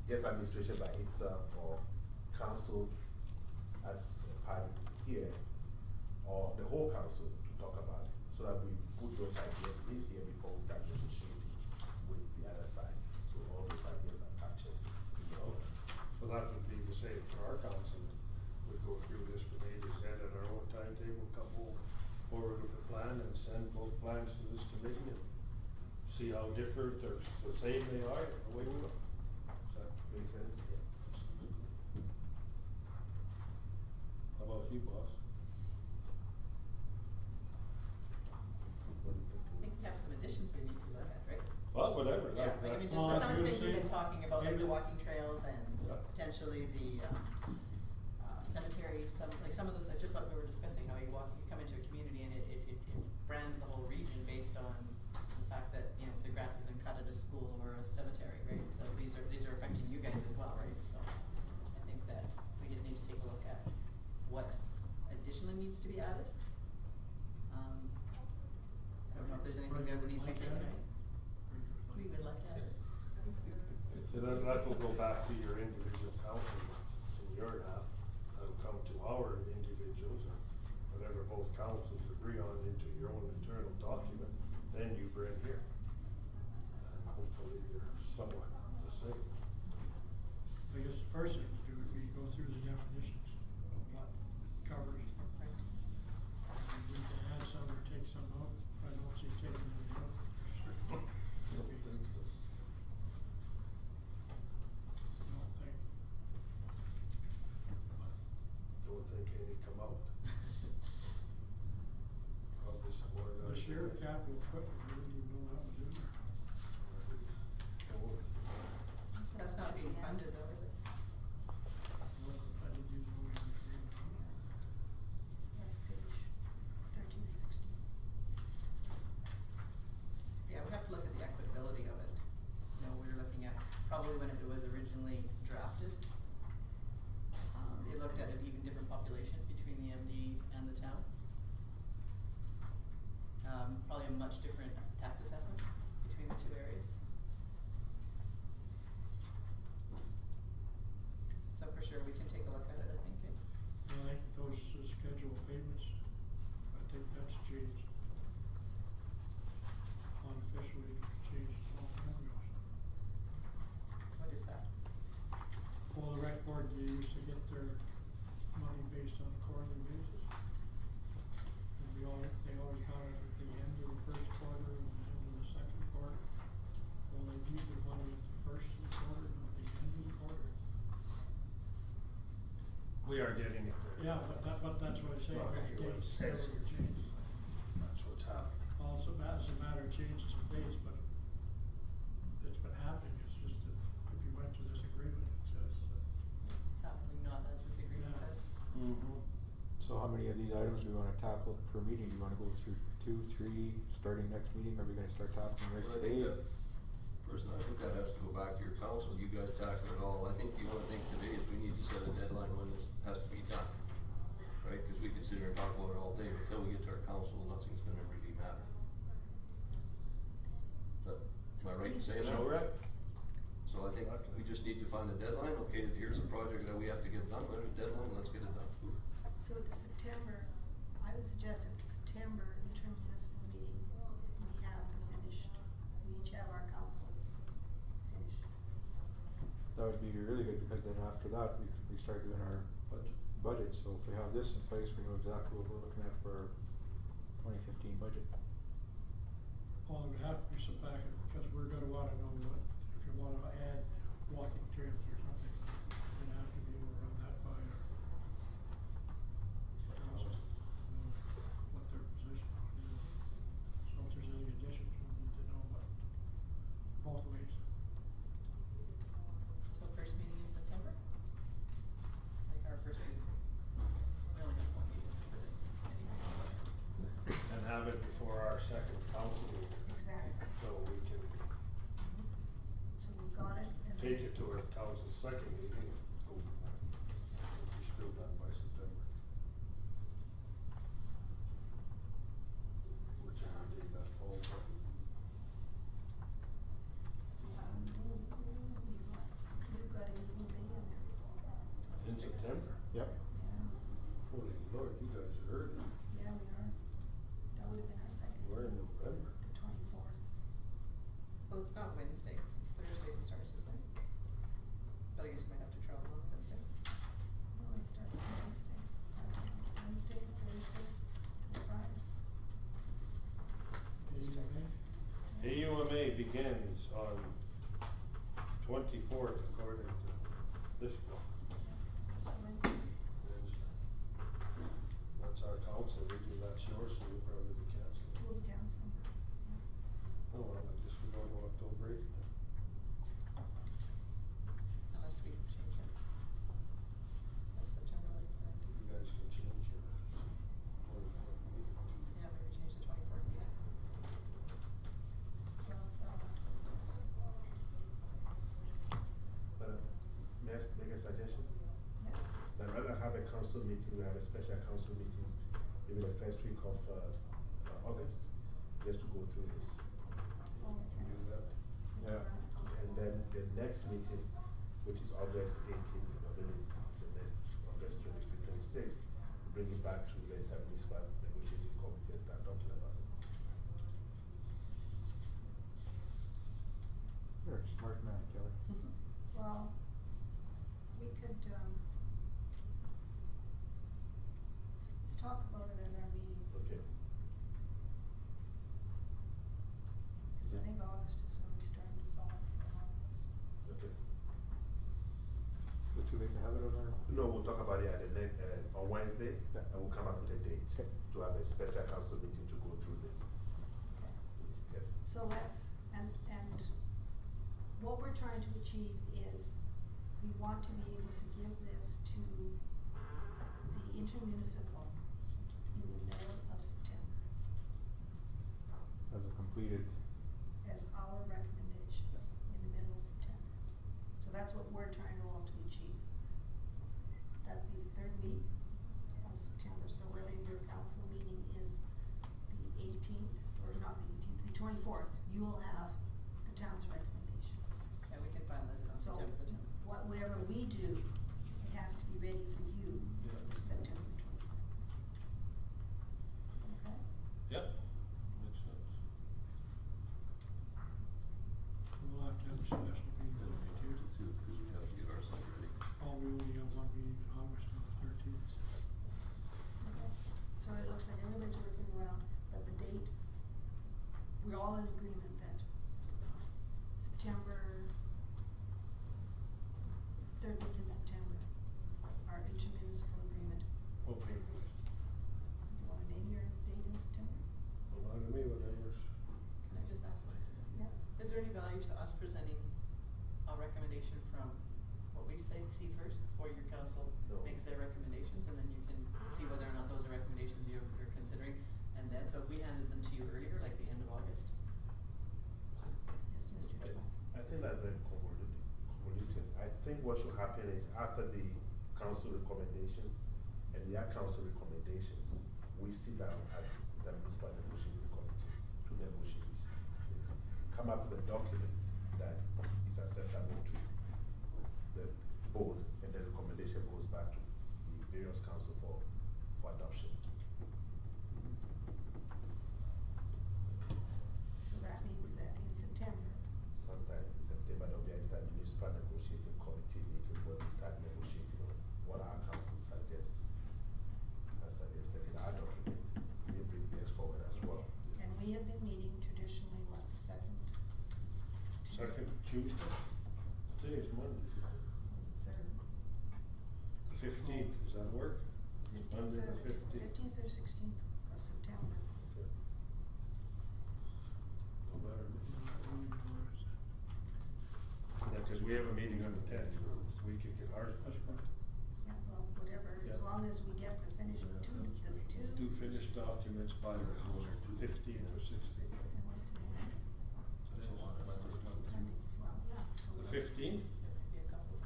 just administration by itself or council as a here, or the whole council to talk about it, so that we put those ideas in here before we start negotiating with the other side. So all those ideas are captured in the order. Well, that would be the same for our council. We'd go through this from A to Z at our own timetable, come forward with a plan and send both plans to this committee and see how different or the same they are, and away we go. Does that Make sense? How about you, boss? What do you think? I think we have some additions we need to look at, right? Well, whatever. Yeah, like, I mean, just Well, some of the that's things we've good to been see. talking about, like the Maybe- walking trails and Yeah. potentially the, cemetery, some of those, like, just like we were discussing, how you come into a community and it brands the whole region based on the fact that, you know, the grass isn't cut at a school or a cemetery, right? So these are affecting you guys as well, right? So I think that we just need to take a look at what additionally needs to be added. I don't know if there's anything there that needs to be taken out. We would like to add it. So that will go back to your individual council in your half. That'll come to our individuals or whatever both councils agree on into your own internal document, then you bring here. And hopefully they're somewhat the same. I guess the first thing to do would be go through the definitions of what covers. Right. We can add some or take some out. I don't see taking any out for sure. Don't think so. Don't think. Don't think any come out. Probably some more. The share of capital equipment, I didn't even know that was in there. That's not being funded though, is it? Well, I didn't even know we had an agreement on it. That's page 13 to 16. Yeah, we have to look at the equitability of it. You know, we were looking at, probably when it was originally drafted, it looked at an even different population between the MD and the town. Probably a much different tax assessment between the two areas. So for sure, we can take a look at it, I think. And I think those scheduled payments, I think that's changed. Unofficially, it's changed a long time ago. What is that? Well, the rec board, they used to get their money based on a quarterly basis. And they always got it at the end of the first quarter and the end of the second quarter. Well, they need the money at the first of the quarter, not the end of the quarter. We are getting it there. Yeah, but that's what I'm saying, Well, the you know, dates it says never it. changed. That's what's happening. Also, as a matter of changes of dates, but it's been happening, it's just that if you went to this agreement, it says, It's happening not as this agreement Yeah. says. Mm-hmm. So how many of these items do we wanna tackle per meeting? Do you wanna go through 2, 3, starting next meeting? Are we gonna start tackling right Well, I today? think that, personally, I think that has to go back to your council, you guys tackle it all. I think the only thing today is we need to set a deadline when this has to be done. Right, cause we could sit here and talk about it all day, but till we get to our council, nothing's gonna really matter. But, am I right in saying that? So, right. So I think we just need to find a deadline, okay, here's a project that we have to get done, there's a deadline, let's get it done. So at the September, I would suggest at the September intermunicipal meeting, we have the finished, we each have our councils finished. That would be really good, because then after that, we start doing our budget, so if we have this in place, we know exactly what we're looking at for our 2015 budget. well, it would have to be some back, because we're gonna wanna know what, if you wanna add walking trails or something, you'd have to be able to run that by our council, know what their position on it is. So if there's any additions, we'll need to know what, both ways. So first meeting in September? Like our first meeting, we only have one meeting for this anyway, so. And have it before our second council meeting, Exactly. so we can So we've got it and. take it to our council's second meeting and go from there. It'll be still done by September. Whichever day that falls on. We've got a meeting in May in there. In September? Yep. Yeah. Holy Lord, you early. Yeah, we are. That would have been our second. We're in November. The 24th. Well, it's not Wednesday, it's Thursday it starts, isn't it? But I guess you might have to travel on Wednesday. No, it starts on Wednesday. Wednesday, Thursday, and Friday. AUMA begins on 24th according to this book. So Wednesday. That's our council, we do that's yours, so we'll probably be canceling. We'll be canceling that. Yeah. Oh, well, I guess we don't want to break it then. Unless we change it. That's September, like, You guys can change your 24th meeting. yeah, maybe change the 24th meeting. May I make a suggestion? Yes. That rather have a council meeting, we have a special council meeting, maybe the first week of August, just to go through this. Oh, You okay. do that. Yeah. And then the next meeting, which is August 18th, or maybe the next August 25th, 26th, bring it back to the intermunicipal negotiating committee and start talking about it. You're a smart man, Kelly. Well, we could, let's talk about it at our meeting, Okay. because I think August is really starting to fall for August. Okay. Is it too late to have it on our? No, we'll talk about it at the next, on Wednesday, Yeah. and we'll come up with a date Okay. to have a special council meeting to go through this. Okay. Yeah. So let's, and what we're trying to achieve is, we want to be able to give this to the intermunicipal in the middle of September As a completed, as our recommendations in the middle of September. So that's what we're trying to all to achieve. That'd be the third week of September, so whether your council meeting is the 18th, or not the 18th, the 24th, you will have the town's recommendations. And we can finalize it on So, September the 10th. whatever we do, it has to be ready for you Yeah. September 24th. Okay? Yep, makes sense. We'll have to have a special meeting on it too. Too, because we have to get our side ready. Oh, we only have one meeting in August on the 13th. Okay, so it looks like everybody's working around, but the date, we're all in agreement that September, third week in September, our intermunicipal agreement. Okay. You wanna name your date in September? Well, on to me, whatever's. Can I just ask one? Yeah. Is there any value to us presenting a recommendation from what we see first before your council No. makes their recommendations, and then you can see whether or not those are recommendations you're considering? And then, so if we handed them to you earlier, like the end of August, Yes, Mr. Dwight. I think that's very convoluted. I think what should happen is after the council recommendations and the council recommendations, we sit down as the municipal negotiating committee to negotiate this. Come up with a document that is acceptable to the both, and the recommendation goes back to the various council for adoption. So that means that in September, Sometime in September, there'll be an intermunicipal negotiating committee meeting where we start negotiating on what our council suggests, has suggested in our document. They bring theirs forward as well. and we have been meeting traditionally, what, the second? Second Tuesday? Today is Monday. Third. The 15th, does that work? Monday the 15th. 15th or 16th of September. Okay. No matter to me. Not really August. Yeah, cause we have a meeting on the 10th, we could get ours. That's correct. Yeah, well, whatever, as Yeah. long as we get the finished, the two. Do finished documents by the 15th or 16th. And what's today? Today's Monday. Monday. Well, yeah, so. The 15th? there might be a couple.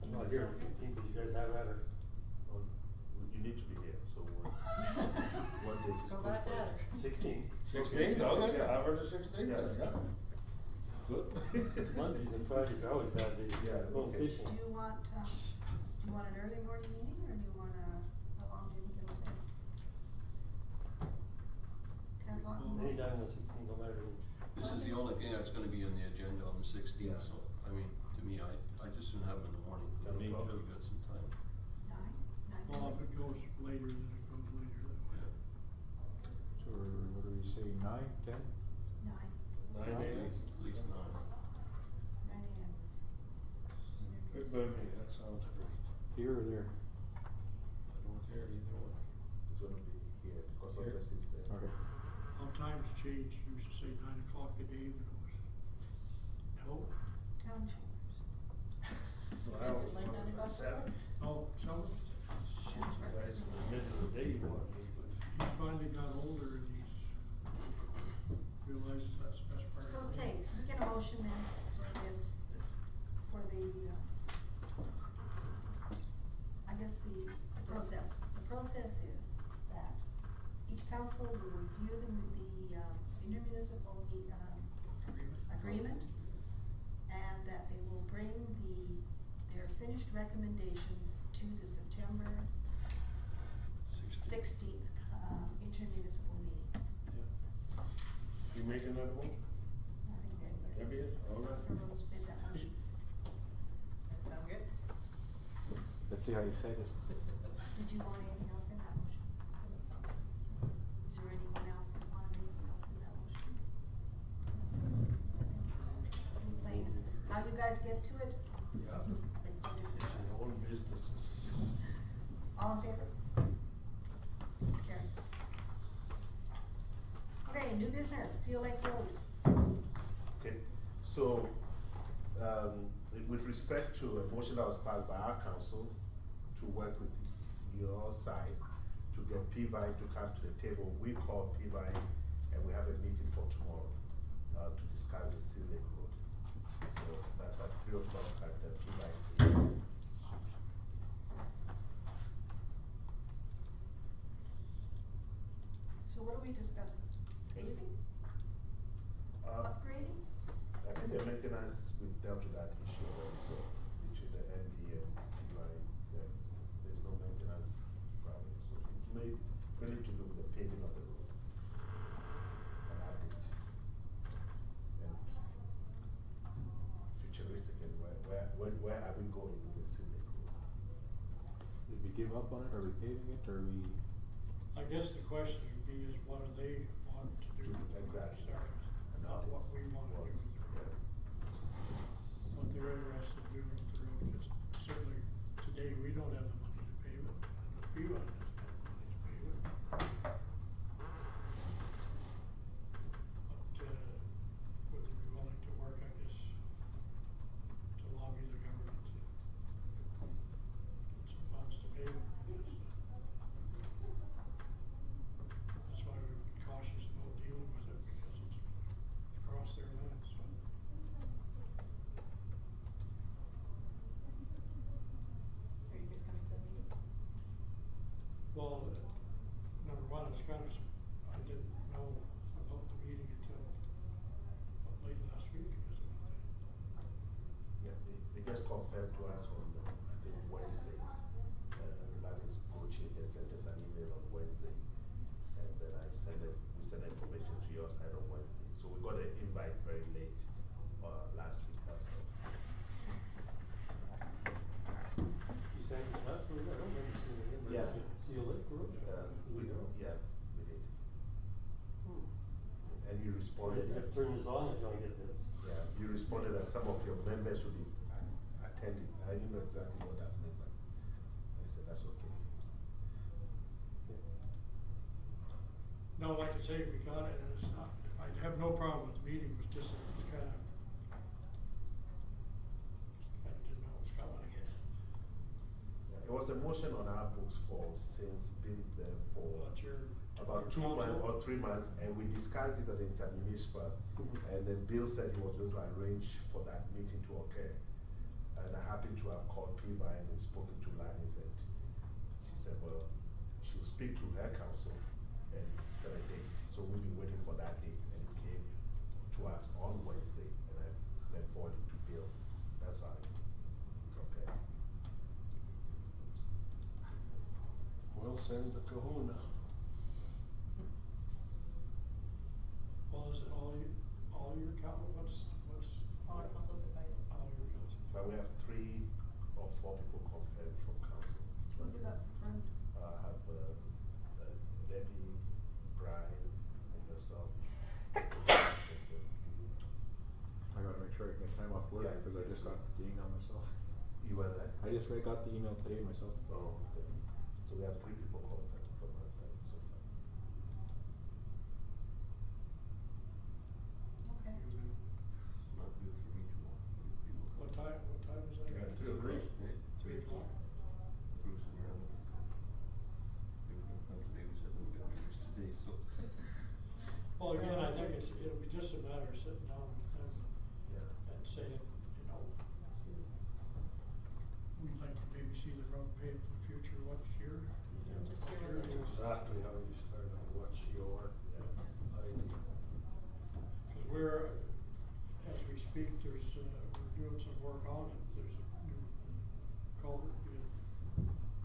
I'm not here on the 15th, but you guys have at her. Well, you need to be here, so what date is Go good back for at you? her. 16th. 16th, okay, Yeah. have her the 16th then, Yeah. yeah. Good. Mondays and Fridays are always bad days, Yeah, going okay. fishing. Do you want an early morning meeting, or do you want how long do you think it'll take? 10 o'clock in the morning? Anytime on the 16th, no matter to me. This is the only thing that's gonna be on the agenda on the 16th, Yeah. so, I mean, to me, I just soon have them in the morning. Yeah, me We've too. got some time. 9? Well, if it goes later, then it goes later that way. Yeah. So what do we say, 9, 10? 9. 9 a.m. At least 9. 9 a.m. Good by me, that sounds great. Here or there? I don't care either one. It's gonna be here, because Here. August is there. Okay. Well, times change, used to say 9 o'clock a day, but it was, no, Town chambers. Well, I Is it always like wanted 9 o'clock? 7. oh, some, Shoot, you guys in the middle of the day you want me, but. he's finally got older and he's realizes that's the best part of the Okay, day. can we get a motion then for this, for the, I guess the process. The process is that each council will review the intermunicipal agreement, and that they will bring their finished recommendations to the September 16th, intermunicipal meeting. Yeah. You making that motion? I think Debbie is. Debbie is? All right. Councilor Rose made that motion. That sound good? Let's see how you said it. Did you want anything else in that motion? That sounds good. Is there anyone else that wanted anything else in that motion? Plain. How you guys get to it? Yeah. It's your own businesses. All in favor? It's carried. Okay, new business, Seal Lake Road. Okay, so, with respect to a motion that was passed by our council to work with your side to get P-Vine to come to the table, we call P-Vine and we have a meeting for tomorrow, to discuss the Seal Lake Road. So that's at 3 o'clock at the P-Vine. So what are we discussing? Paving? Upgrading? I think the maintenance, we dealt with that issue already, so between the MD and P-Vine, there's no maintenance problem. So it's mainly to do with the paving of the road. An update. And futuristic, and where are we going with the scenic road? Did we give up on it? Are we paving it? Or are we? I guess the question would be is what do they want to do? Exactly. Start with, not what we want to do with the road. What they're interested in doing with the road, because certainly today we don't have the money to pave it, and P-Vine doesn't have the money to pave it. But, would they be willing to work, I guess, to lobby the government to get some funds to pave it, because, that's why we're cautious about dealing with it, because it's across their limits, so. Are you guys coming to the meeting? Well, number one, it's kind of, I didn't know about the meeting until late last week, because of the, Yeah, they just confirmed to us on, I think Wednesday. Larry's coaching, they sent us an email on Wednesday. And then we sent information to your side on Wednesday. So we got an invite very late, last week, so. You sang this last week? I don't remember seeing it. But Yeah. Seal Lake Road? We did. And you You responded have that, to turn this on if you wanna get this. yeah, you responded that some of your members should be attending. I didn't know exactly what that meant, but I said, that's okay. no, like I say, we got it, and it's not, I have no problem with the meeting, it was just, it was kinda didn't know it was coming, I guess. Yeah, it was a motion on our books for, since been there for But your, about your 2 months council- or 3 months, and we discussed it at the intermunicipal, and then Bill said he was going to arrange for that meeting to occur. And I happened to have called P-Vine and spoken to Lannis, and she said, well, she'll speak to her council and set a date. So we've been waiting for that date, and it came to us on Wednesday, and I then forward it to Bill. That's how it's okay. We'll send the kahuna. Well, is it all your what's All our councils invited. all your council? But we have 3 or 4 people confirmed from council. Who have you got confirmed? I have Debbie, Brian, and yourself. I gotta make sure I get time off work Yeah, because I yes, just sir. got the email myself. You were there? I just got the email today myself. Oh, okay. So we have 3 people confirmed from our side so far. Okay. Not good for me tomorrow. What time is that? Yeah, 3 o'clock. 3 o'clock. Bruce and Mural are coming. They were gonna come today, we said we got meetings today, so. Well, again, I think it'll be just a matter of sitting down with them Yeah. and saying, we'd like to maybe see the road paved in the future, what's your? Just hear what what's your That's view? exactly how you start on what's your idea. Cause we're, as we speak, we're doing some work on it, there's a new culvert being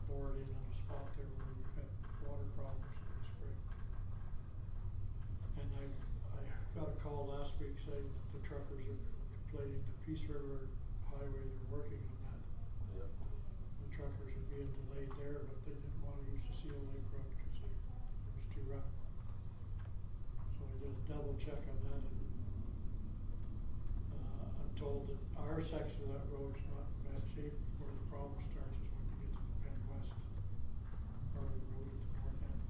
bored in on a spot there where we've had water problems in the spring. And I got a call last week saying that the truckers are complaining the Peace River Highway, they're working on that. Yeah. The truckers are being delayed there, but they didn't wanna use the Seal Lake Road because it was too rough. So I did a double check on that and, I'm told that our section of that road's not in bad shape. Where the problem starts is when you get to the Penn West part of the road at the north end.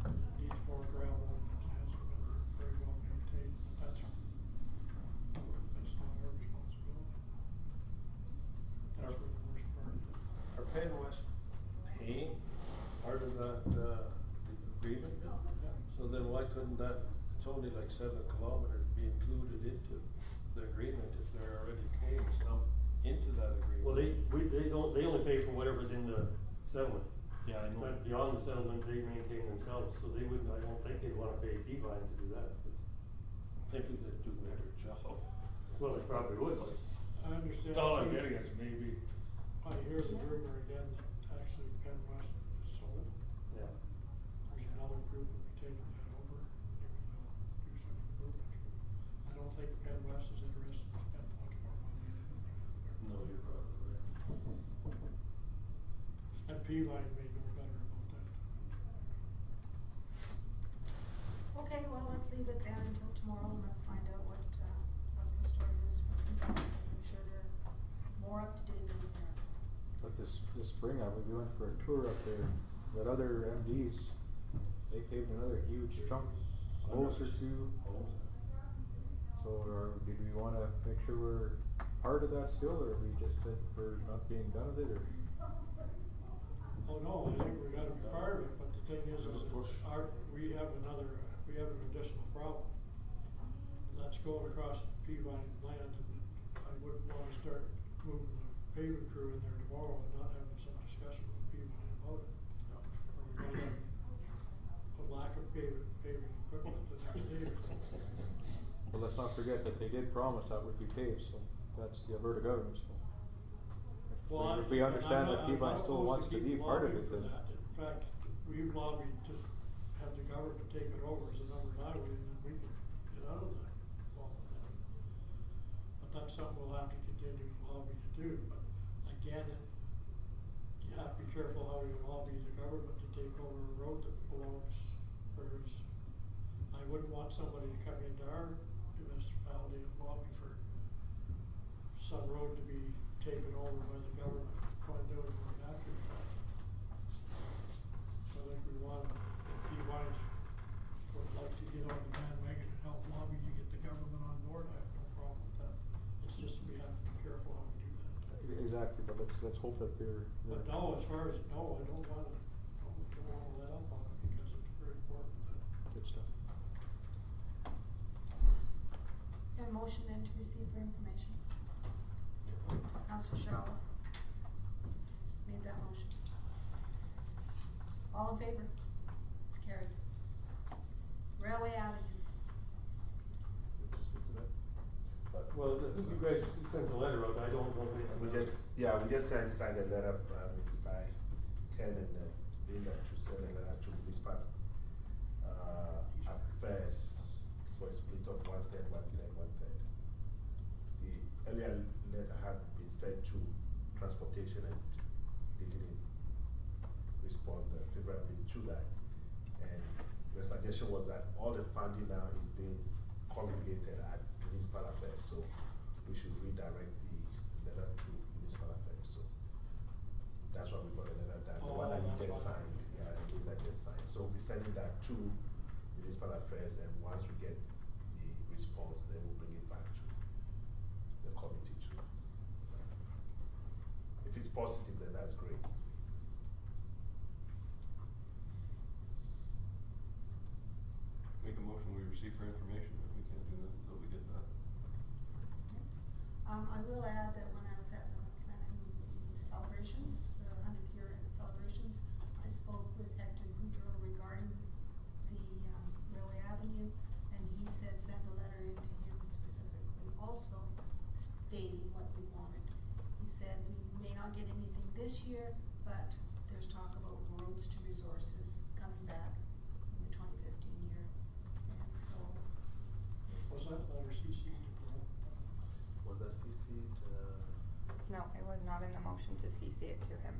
It needs more gravel and it hasn't been very well maintained, but that's not our responsibility. That's where the worst part is. Are Penn West paying part of that, agreement? Yeah. So then why couldn't that, it's only like 7 kilometers, be included into the agreement if they're already paying some into that agreement? Well, they only pay for whatever's in the settlement. Yeah, I know. But beyond the settlement, they maintain themselves, so they wouldn't, I don't think they'd wanna pay Peavine to do that, but, Maybe they'd do a better job. well, they probably would, but. I understand. That's all I'm too. getting is maybe. Here's the rumor again that actually Penn West is sold. Yeah. There's another group that will be taking that over, maybe they'll do some improvements. I don't think Penn West is interested in spending much more money in anything out there. No, you're probably right. And Peavine may know better about that. Okay, well, let's leave it then until tomorrow and let's find out what the story is from people, because I'm sure they're more up to date than we are. But this spring, we went for a tour up there. That other MDs, they paved another huge chunk, closer to. So, did we wanna make sure we're part of that still, or we just said we're not being done with it, or? Oh, no, I think we gotta be part of it, but the thing is Gotta push. we have an additional problem. That's going across Peavine land, and I wouldn't wanna start moving the paving crew in there tomorrow and not having some discussion with Peavine about it. Or we might have a lack of paving equipment the next day or something. Well, let's not forget that they did promise that would be paved, so that's the Alberta government, so. Well, If we and understand I'm that not- I'm Peavine not still opposed wants to be keep part of lobbying it, for then. that. In fact, we've lobbied to have the government take it over as a numbered highway, and then we can get out of that. But that's something we'll have to continue to lobby to do, but again, you have to be careful how you lobby the government to take over a road that belongs, or is, I wouldn't want somebody to come into our municipality and lobby for some road to be taken over by the government, find out about it after the fact. So I think we want, if Peavine would like to get on the bandwagon and help lobby to get the government on board, I have no problem with that. It's just we have to be careful how we do that. Exactly, but let's hope that they're. But no, as far as, no, I don't wanna let up on it because it's very important that. Good stuff. And motion then to receive for information. Councilor Sharma has made that motion. All in favor? It's carried. Railway Avenue. We'll just get to that. road, I don't know anything We about it. just signed a letter, Ken and Linda to send a letter to municipal, affairs for a split of 1/3, 1/3, 1/3. The earlier letter had been sent to transportation and they didn't respond favorably to that. And the suggestion was that all the funding now is being congregated at municipal affairs, so we should redirect the letter to municipal affairs. So that's why we got a letter done, the one that you that's just why. signed. Yeah, the one that just signed. So we'll be sending that to municipal affairs, and once we get the response, then we'll bring it back to the committee too. If it's positive, then that's great. Make a motion, we receive for information, if we can't do that, though we get that. I will add that when I was at the planning celebrations, the 100th year celebrations, I spoke with Hector Goudreau regarding the Railway Avenue, and he said send a letter in to him specifically, also stating what we wanted. He said we may not get anything this year, but there's talk about roads to resources coming back in the 2015 year, and so Was that letter CC'd to Pearl? Was that CC'd? No, it was not in the motion to CC it to him,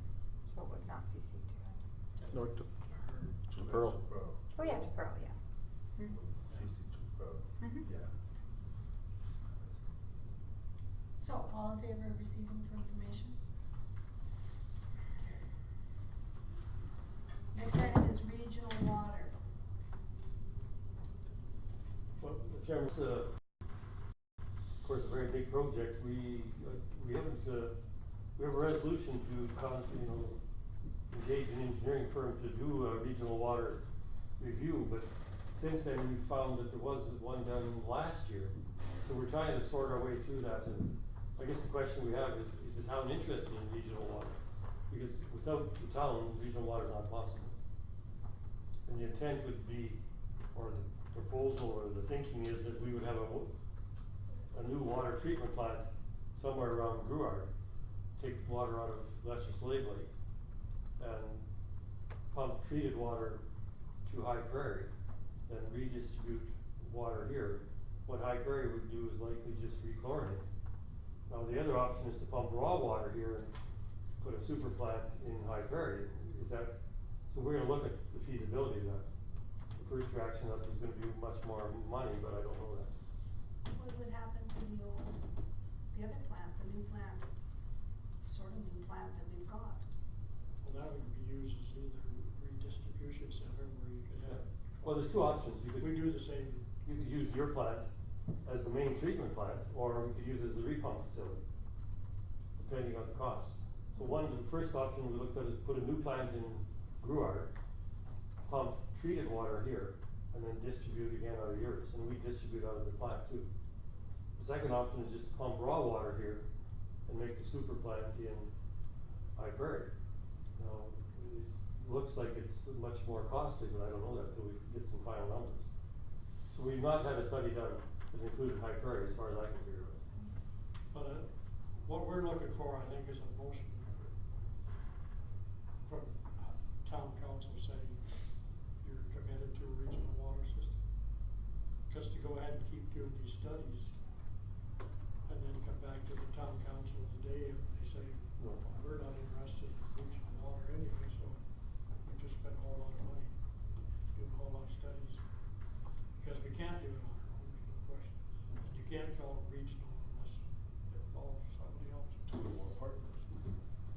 so it was not CC'd to him. No, to To her. Pearl. Pearl. Oh, yeah, to Pearl, yeah. Mhm. CC to Pearl. Mhm. Yeah. So, all in favor of receiving for information? That's carried. Next item is regional water. Well, the chairman's, of course, a very big project. We haven't, we have a resolution to engage an engineering firm to do a regional water review, but since then we found that there was one done last year. So we're trying to sort our way through that, and I guess the question we have is the town interested in regional water? Because without the town, regional water is not possible. And the intent would be, or the proposal or the thinking is that we would have a new water treatment plant somewhere around Gruard, take water out of Lesser Slave Lake and pump treated water to High Prairie, then redistribute water here. What High Prairie would do is likely just rechlorinate. Now, the other option is to pump raw water here and put a super plant in High Prairie. So we're gonna look at the feasibility of that. The first reaction up is gonna be much more money, but I don't know that. What would happen to the other plant, the new plant, sort of new plant that we've got? Well, that would be used as either redistribution center where you could have. Well, there's two options. You could do the same. You could use your plant as the main treatment plant, or we could use it as a repump facility, depending on the costs. So the first option we looked at is put a new plant in Gruard, pump treated water here, and then distribute again out of yours, and we distribute out of the plant too. The second option is just to pump raw water here and make the super plant in High Prairie. Now, it looks like it's much more costly, but I don't know that till we get some final numbers. So we've not had a study done that included High Prairie as far as I can figure out. But what we're looking for, I think, is a motion from town council saying you're committed to a regional water system. Just to go ahead and keep doing these studies and then come back to the town council today and they say, No. well, we're not interested in regional water anyway, so we just spent a whole lot of money doing a whole lot of studies. Because we can't do it on our own, there's no question. And you can't call it regional unless it involves somebody else. Two or more partners.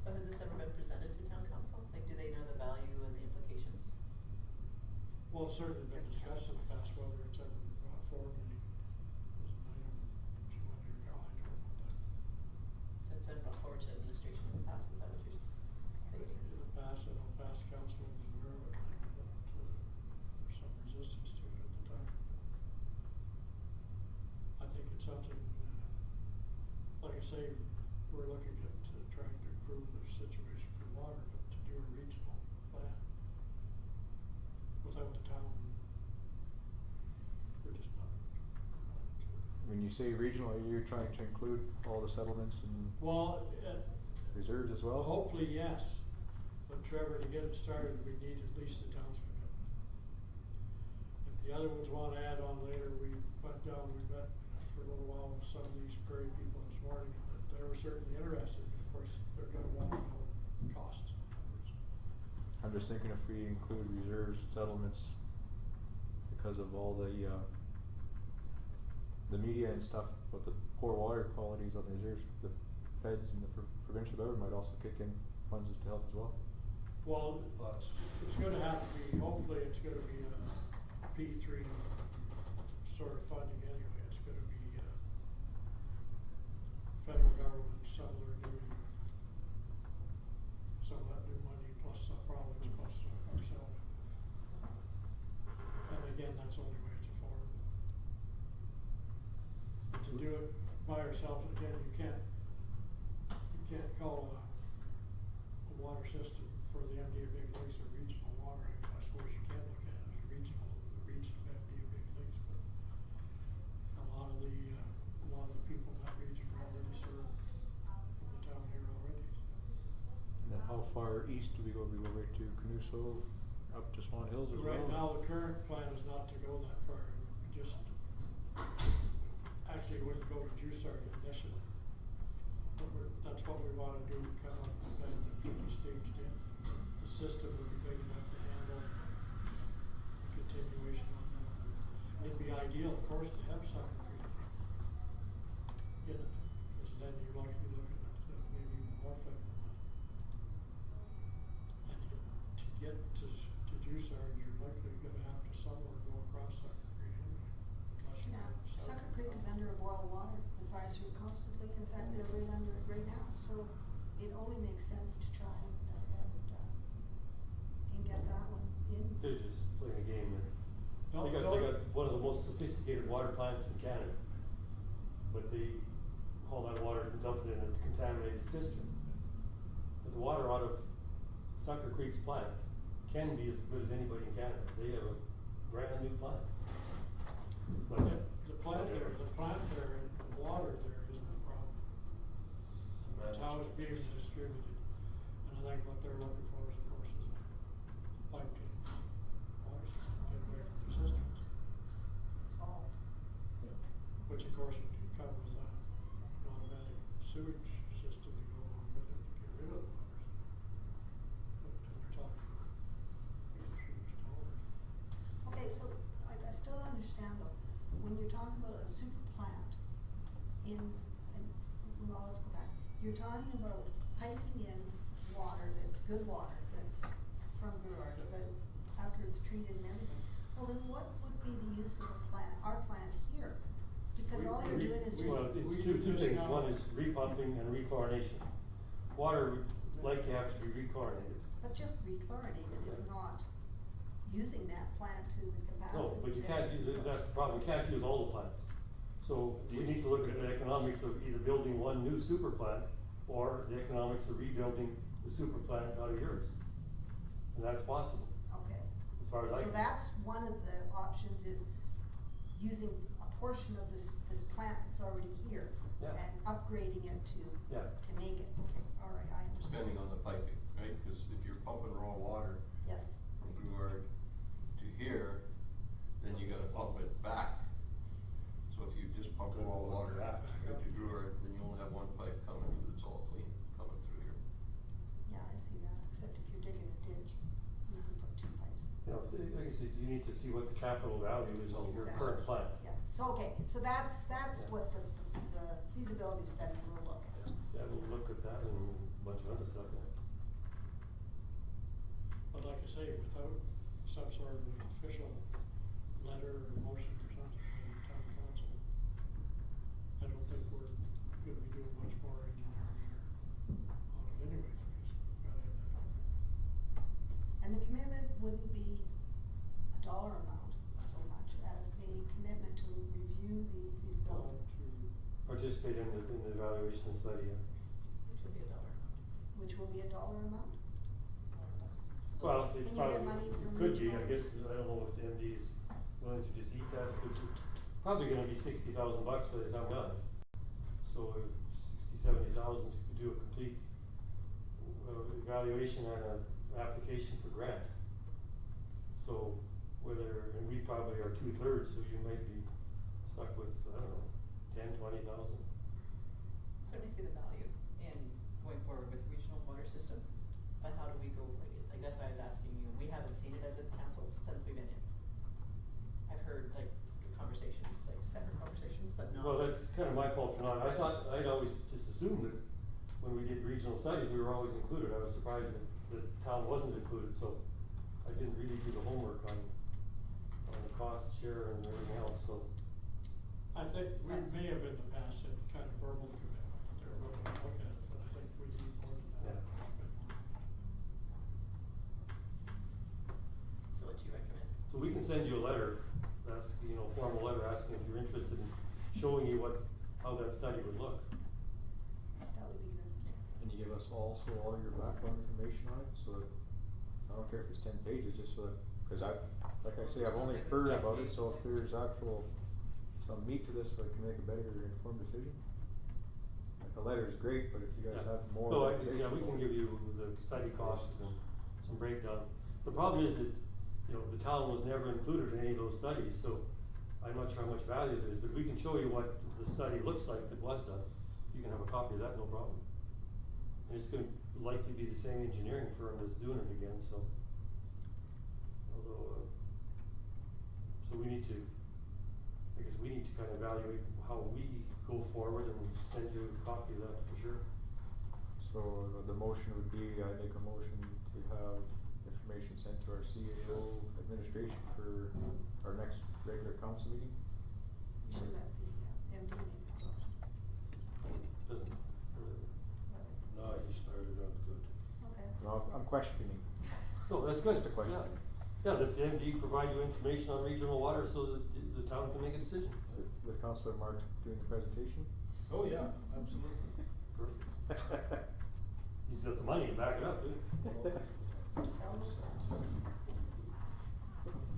So has this ever been presented to town council? Like, do they know the value and the implications? Well, it's certainly been discussed in the past, whether it's ever been brought forward as an item, if you want to hear, I don't know that. So it's been brought forward to administration in the past, is that what you're thinking? In the past, I know past council was aware of it, but there was some resistance to it at the time. I think it's something, like I say, we're looking at trying to improve the situation for water, but to do a regional plan without the town, we're just not. When you you say regional, are you trying to include all the settlements and Well, reserves as well? hopefully, yes, but Trevor, to get it started, we need at least the town's commitment. If the other ones wanna add on later, we met for a little while with some of these Prairie people this morning, and they were certainly interested, but of course, they're gonna wanna know cost numbers. I'm just thinking if we include reserves, settlements, because of all the media and stuff, but the poor water qualities of the reserves, the feds and the provincial government might also kick in funds to help as well. Well, Lots. it's gonna have to be, hopefully it's gonna be a P3 sort of funding anyway, it's gonna be, federal government, some of their new, some of that new money plus the province plus ourselves. And again, that's the only way it's affordable. But to do it by ourselves, again, you can't call a water system for the MD of Big Lakes a regional water. I suppose you can look at it as regional, the region of MD of Big Lakes, but a lot of the people in that region are already served from the town here already. And then how far east do we go? We go right to Canuso, up to Swan Hills as well? Right now, the current plan is not to go that far, we just, actually wouldn't go to Jussard initially. But that's what we wanna do, come up with a plan that can be staged in. The system would be big enough to handle the continuation on that. It'd be ideal, of course, to have Sucker Creek in it, cause then you're likely looking at maybe even more federal money. And to get to Jussard, you're likely gonna have to somewhere go across Sucker Creek anyway. Unless you Yeah, go south. Sucker Creek is under a boil water advisory constantly, in fact, they're right under it right now, so it only makes sense to try and get that one in. They're just playing a game there. Don't- They don't- got one of the most sophisticated water plants in Canada. But they haul that water and dump it in a contaminated cistern. But the water out of Sucker Creek's plant can be as good as anybody in Canada. They have a brand new plant. But The plant there, the water there isn't a problem. It's how it's being distributed. And I think what they're looking for is, of course, is a piped in water system, get away from the cisterns. It's all, Which of course would come with an automatic sewage system to go along with it to get rid of the waters. But then they're talking about huge dollars. okay, so I still don't understand though, when you're talking about a super plant well, let's go back. You're talking about piping in water that's good water, that's from Burrard, that after it's treated and everything. Well, then what would be the use of our plant here? Because all you're doing is just. Well, we it's do two this things, now. one is repumping and rechlorination. Water would likely have to be rechlorinated. But just rechlorinated is not using that plant to the capacity. No, but you that can't it's- use, that's the problem, you can't use all the plants. So we need to look at the economics of either building one new super plant or the economics of rebuilding the super plant out of yours. And that's possible, Okay. as far as I So can. that's one of the options is using a portion of this plant that's already here. Yeah. And upgrading it Yeah. to make it, okay, all right, I understand. Depending on the piping, right? Cause if you're pumping raw water Yes, from Breward to here, then you gotta pump it back. So if you just pump Good raw one, water back. right to Breward, then you only have one pipe coming, that's all clean, coming through here. yeah, I see that, except if you're digging a ditch, you can put two pipes. You know, like I said, you need to see what the capital value is on your Exactly. current plant. Yeah, so, okay, so that's Yeah. what the feasibility study will look at. Yeah, we'll look at that and a bunch of other stuff, yeah. But like I say, without some sort of an official letter or motion or something from the town council, I don't think we're gonna be doing much more engineering here on it anyway, because we've gotta have that. And the commitment wouldn't be a dollar amount so much as a commitment to review the feasibility, Participate in the evaluation study, yeah. Which would be a dollar amount, which will be a dollar amount. more or less. Well, it's Can you get probably, money it from could each be, I one? guess, I don't know if the MD is willing to just eat that, because probably gonna be $60,000 by the time we're done. So 60,000-70,000 to do a complete evaluation and an application for grant. So whether, and we probably are 2/3, so you might be stuck with, I don't know, 10,000-20,000. Certainly see the value in going forward with regional water system, but how do we go, like that's why I was asking you, we haven't seen it as a council since we've been in. I've heard like conversations, like separate conversations, but not. Well, that's kind of my fault for not, I'd always just assumed that when we did regional studies, we were always included. I was surprised that the town wasn't included, so I didn't really do the homework on the cost share and everything else, so. I think we may have in the past had kind of verbal commitment that they were willing to look at it, but I think we need more than that. Yeah. Spend more money. So what you recommend? So we can send you a letter, formal letter asking if you're interested in showing you how that study would look. That would be good. And you give us also all your background information on it, so that, I don't care if it's 10 pages, just so that, cause like I say, I've only heard about it, so if there's some meat to this, so I can make a better informed decision. Like the letter is great, but if you guys have more. No, we can give you the study costs and some breakdown. The problem is that, the town was never included in any of those studies, so I'm not sure how much value there is, but we can show you what the study looks like that was done. You can have a copy of that, no problem. And it's gonna likely be the same engineering firm that's doing it again, so. Although, so we need to kind of evaluate how we go forward and send you a copy of that for sure. So the motion would be, I make a motion to have information sent to our CAO administration for our next regular council meeting. You should let the MD make that motion. Doesn't, No, you started out good. Okay. No, I'm questioning. no, that's good. Just a question. Yeah, that the MD provide you information on regional water so that the town can make a decision. With Councillor Mark doing the presentation. Oh, yeah, absolutely. Perfect. He's got the money to back it up, too.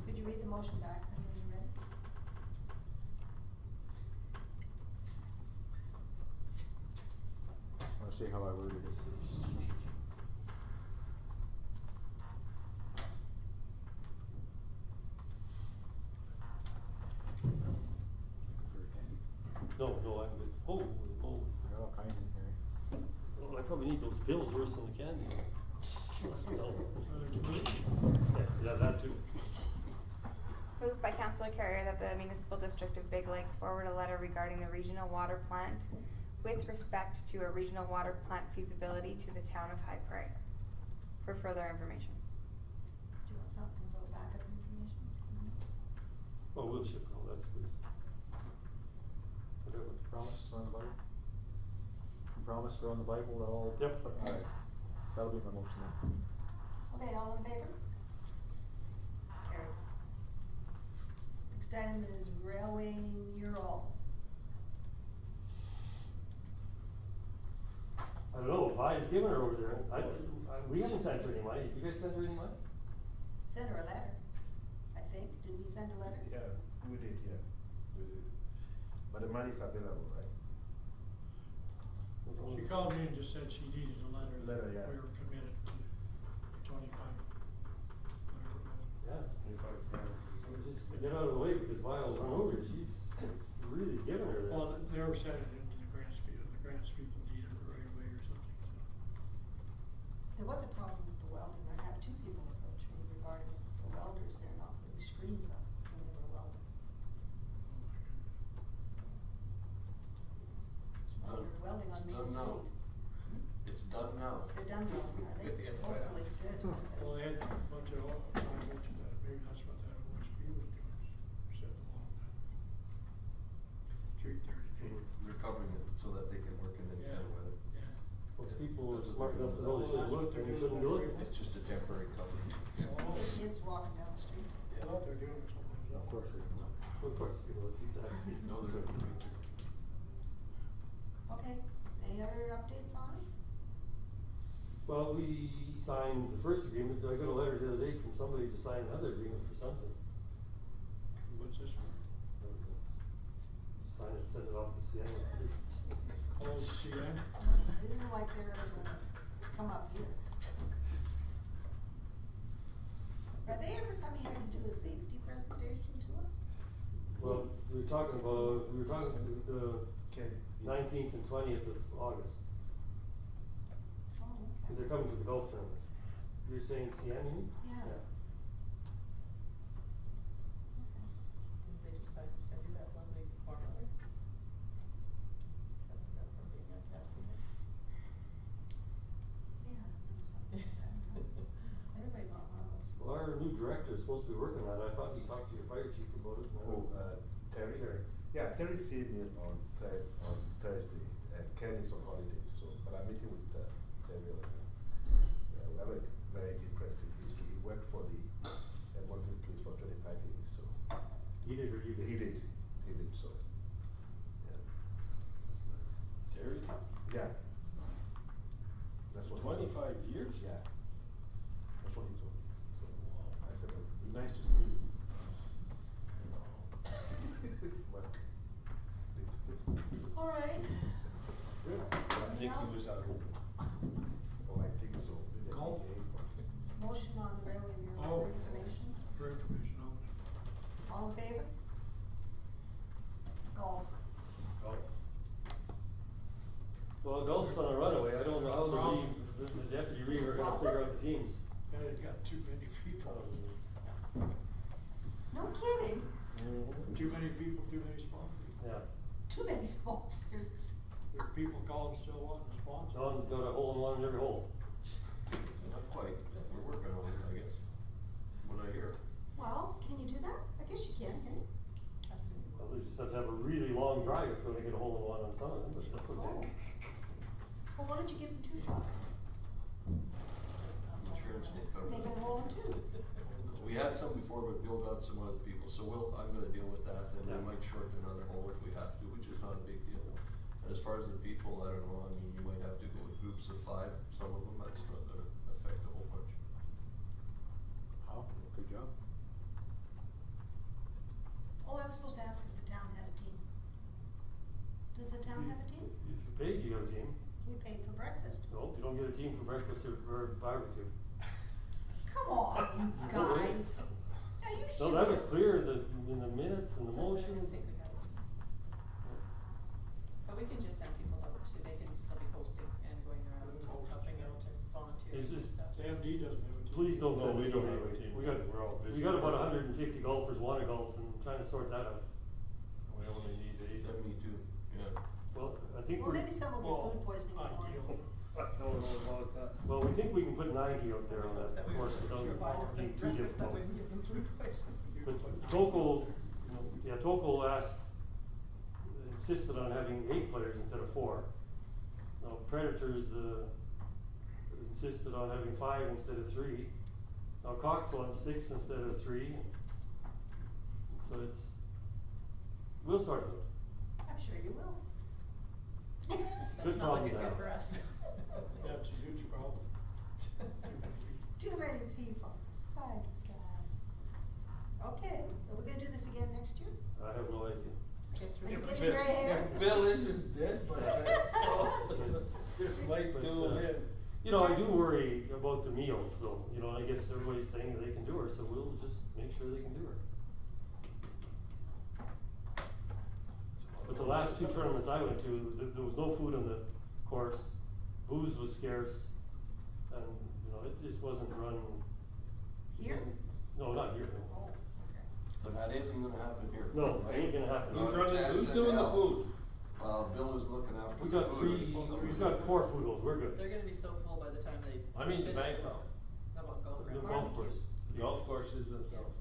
Could you read the motion back then when you're ready? I wanna see how I worded it. No, I'm good. Holy moly. There are all kinds in here. Well, I probably need those pills worse than the candy. No. Yeah, that too. Moved by Councillor Carrier that the Municipal District of Big Lakes forward a letter regarding the regional water plant with respect to a regional water plant feasibility to the town of High Prairie for further information. Do you want something about backup information? Oh, we'll ship it all, that's good. Whatever. Promise on the Bible? Promise on the Bible that all. Yep. Alright, that'll be my motion then. Okay, all in favor? It's carried. Next item is Railway Mural. I don't know, Vi's giving her over there. We haven't sent her any money. Have you guys sent her any money? Sent her a letter, I think. Did we send a letter? Yeah, we did. But the money's available, right? She called me and just said she needed a letter. that Letter, yeah. We were committed to 25, whatever it was. Yeah. If I can. Just get out of the way because Vi will run over you. She's really giving her that. Well, they were sending it to the grants people needed it right away or something, so. There was a problem with the welding. I had two people approach me regarding the welders there not putting screens up when they were welding. So. Well, they're welding on Main Done now. Street. It's done now. They're done now, are they? Yeah. Hopefully, good, Well, because they had a bunch of, I went to that, maybe that's what that OSP was doing, sitting along that street 38. Recovering it so that they can work in any kind of weather. Yeah. Well, Yeah. people are That's smart what enough to they're know they doing. should look and they shouldn't do it. It's just a temporary cover. you get kids walking down the street. You know what they're doing sometimes. Of course they do. Of course, people look, exactly. No, they're. Okay, any other updates on it? Well, we signed the first agreement. I got a letter the other day from somebody to sign another agreement for something. What's this for? sign it, send it off to CN, what's the difference? Oh, CN? It isn't like they're ever gonna come up here. Are they ever coming here to do a safety presentation to us? Well, we were talking the Okay. 19th and 20th of August, Oh, cause okay. they're coming to the golf tournament. You're saying CN, you mean? Yeah. Okay. Didn't they just send you that lovely form letter? That from being at Cassie? Yeah, there was something like that. Everybody got one of those. Well, our new director is supposed to be working on it, I thought he talked to your fire chief about it. Oh, Terry? Terry. Yeah, Terry seen me on Thursday, and Ken is on holiday, so, but I'm meeting with, Terry. Yeah, we have a very impressive history. He worked for the Edmonton Police for 25 years, so. He did or you did? He did, so, yeah, that's nice. Terry, Yeah. That's what. he told me. 25 years? Yeah. That's what he told me, so, I said, it'd be nice to see you. But- All right. Good. I Anything think else? he was at home. Oh, I think so. Maybe a Golf? PGA. Motion on the railway Oh. mural for information. For information only. All in favor? Golf. Oh, Well, golf's on a runaway, I don't know how Problem. the deputy reeve are gonna figure out the teams. Yeah, they've got too many people. No kidding. Too many people, too many sponsors. Yeah, Too many sponsors. There's people calling still wanting to sponsor. Don's got a hole in one in every hole. Not quite, we're working on it, I guess, what I hear. Well, can you do that? I guess you can, can you? Has to be. Well, they just have to have a really long drive if they're gonna get a hole in one on some of them, but that's Oh. okay. Well, why don't you give them 2 shots? Insurance will cover Make it. it a hole in 2. We had some before, but Bill got some other people, so I'm gonna deal with that, and we Yeah. might shorten another hole if we have to, which is not a big deal. And as far as the people, I don't know, I mean, you might have to go with groups of 5, some of them, that's not gonna affect a whole bunch. Wow, good job. Oh, I was supposed to ask if the town had a team. Does the town have a team? If you paid, you got a team. We paid for breakfast. No, you don't get a team for breakfast or barbecue. Come on, you guys. Are you No, sure? that was clear in the minutes and the First, I motions. didn't think we had it. But we can just send people out, so they can still be hosting and going around, Host, helping yeah. out and volunteering It's and just- stuff. The MD doesn't have a team. Please don't No, send a we team don't have a anyway. team. We got, We're all busy. we got about 150 golfers wanna golf and trying to sort that out. We only need 8. 72, yeah. Well, I think Well, we're, maybe some will Well, get food poisoning. ideal. I don't know about that. well, we think we can put 90 out there on that That we course would without provide it a being too breakfast that difficult. wouldn't give them food poisoning. But Toko, Toko insisted on having 8 players instead of 4. Now Predators, insisted on having 5 instead of 3. Now Cox wants 6 instead of 3. So we'll sort it out. I'm sure you will. That's Good not problem looking to good have. for us. That's a huge problem. Too many people. My God. Okay, are we gonna do this again next year? I have no idea. Let's get through Are you it. getting gray hair? If Bill isn't dead by then, this might But, do him. You know, I do worry about the meals though, you know, I guess everybody's saying they can do her, so we'll just make sure they can do her. But the last 2 tournaments I went to, there was no food on the course, booze was scarce, and, you know, it just wasn't run. Here? No, not here, no. Oh, okay. But that isn't gonna happen here. No, right? it ain't gonna happen. Who's Not a running, chance who's in doing the hell. food? Bill is looking after We the got food. 3, so we got 4 food holes, we're good. They're gonna be so full by the time they I mean, the finish the banquet. golf The ground. golf course. The golf courses themselves.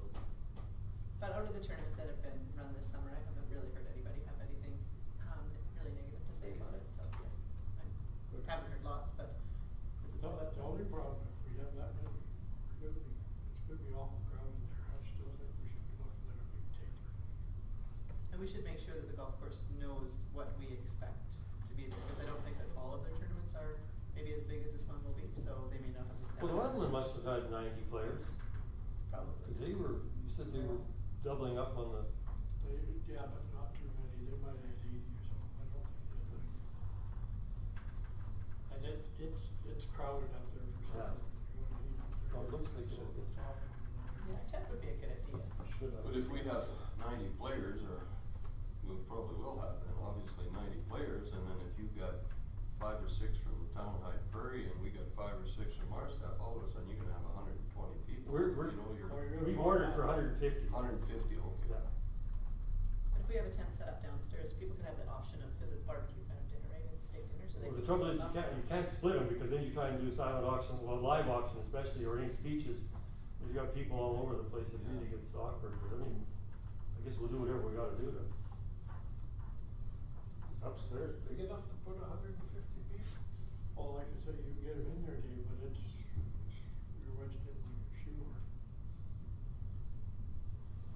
But out of the tournaments that have been run this summer, I haven't really heard anybody have anything, really negative to say about it, so, yeah. I haven't heard lots, but is it The only problem, if we have that many, it's gonna be awful crowded there. I still think we should be looking at a big taper. And we should make sure that the golf course knows what we expect to be there, because I don't think that all of their tournaments are maybe as big as this one will be, so they may not have the staff. Well, the other one must have had 90 players, Probably. cause you said they were doubling up on the, Yeah, but not too many. They might have had it's crowded up there for Yeah. some, you wanna eat up there. Oh, it looks like So it. the top one. Yeah, 10 would be a good idea. Should have. But if we have 90 players, or we probably will have then, obviously 90 players, and then if you've got 5 or 6 from the town of Hyde Prairie, and we got 5 or 6 from our staff, all of a sudden you're gonna have 120 people. We're- You know, you're Oh, you're gonna We've go ordered down. for 150. 150, okay. Yeah. But if we have a tent set up downstairs, people could have the option of, because it's barbecue kind of dinner, right, it's a steak dinner, so they Well, could. the trouble is you can't split them because then you try and do silent auction, well, live auction especially, or any speeches. If you got people all over the place, it really gets awkward, but I mean, I guess we'll do whatever we gotta do to. Is upstairs big enough to put 150 people? Well, like I say, you can get them in there, Dave, but you're wedged in the shoe.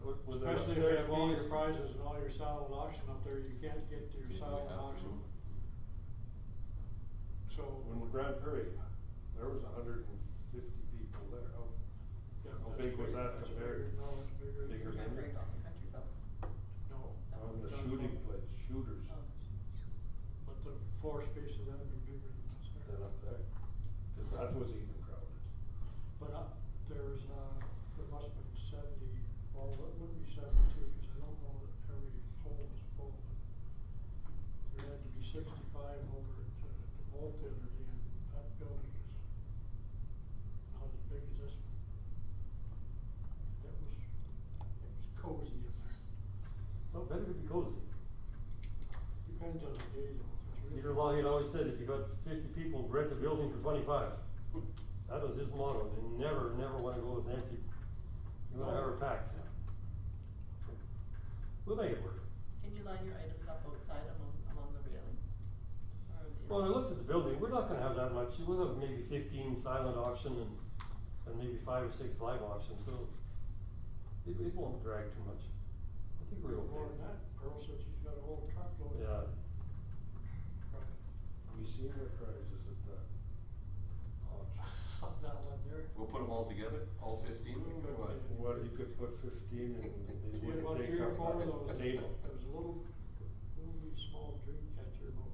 Would the Especially if you upstairs have all be- your prizes and all your silent auction up there, you can't get to your Okay, we silent have to auction. move. So, When Grand Prairie, there was 150 people there. yeah, How that's big was big- that that's compared? bigger, no, it's bigger. than Bigger that. than Very Golf and Country Club. No, On the That's shooting not- place, shooters, Oh, but the floor space of that would be bigger than this there. than up there. Cause that was even crowded. But there must have been 70, well, it wouldn't be 72, because I don't know that every hole is full, but there had to be 65 over at the Volt the other day, and that building is not as big as this one. It was cozy in there. Well, better to be cozy. Depends on the day though. It's really- Peter Long had always said, if you got 50 people, rent a building for 25. That was his motto, and never wanna go with an empty, you wanna have her packed. We'll make it work. Can you line your items up outside along the railing? Or the Well, I inside? looked at the building, we're not gonna have that much, we'll have maybe 15 silent auction and maybe 5 or 6 live auctions, so it won't drag too much. I think we're More than okay. that, Pearl said she's got a whole truckload. Yeah. Right. We seen their prizes at the auction. That one there. We'll put them all together, all 15, or what? What, you could put 15 and they We had wouldn't about take 3 or up 4 of a those. table. There was a little wee small dream catcher about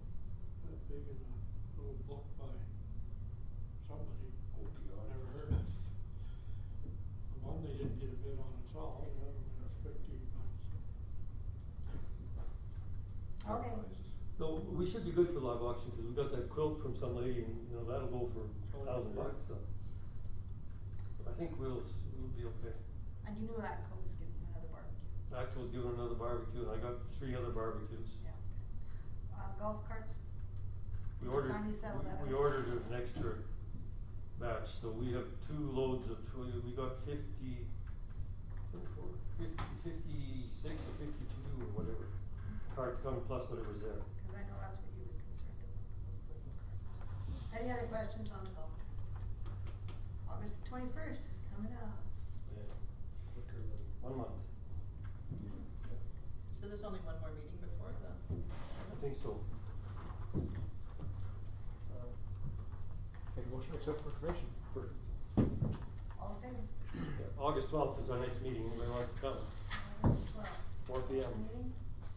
that big in a little book by somebody Okey I never dokey. heard of. The one they didn't get a bid on at all, the other one was $15. Okay. Prizes. No, we should be good for live auction, cause we got that quilt from some lady and, you know, that'll go for $1,000, so. I think we'll be okay. And you knew ATCO was giving you another barbecue. ACTO's giving another barbecue, and I got 3 other barbecues. Yeah, okay. Golf carts? We Did you ordered, finally settle that out? we ordered an extra batch, so we have 2 loads of, we got 56 or 56 or 52 or whatever carts coming plus whatever's there. Cause I know that's what you were concerned about, was the carts. Any other questions on the golf cart? August 21st is coming up. Yeah, quicker than. 1 month, So there's only one more meeting before the. I think so. Make a motion to accept for information. All in favor? Yeah, August 12th is our next meeting, anybody wants to come? August 12th. 4 p.m. Meeting?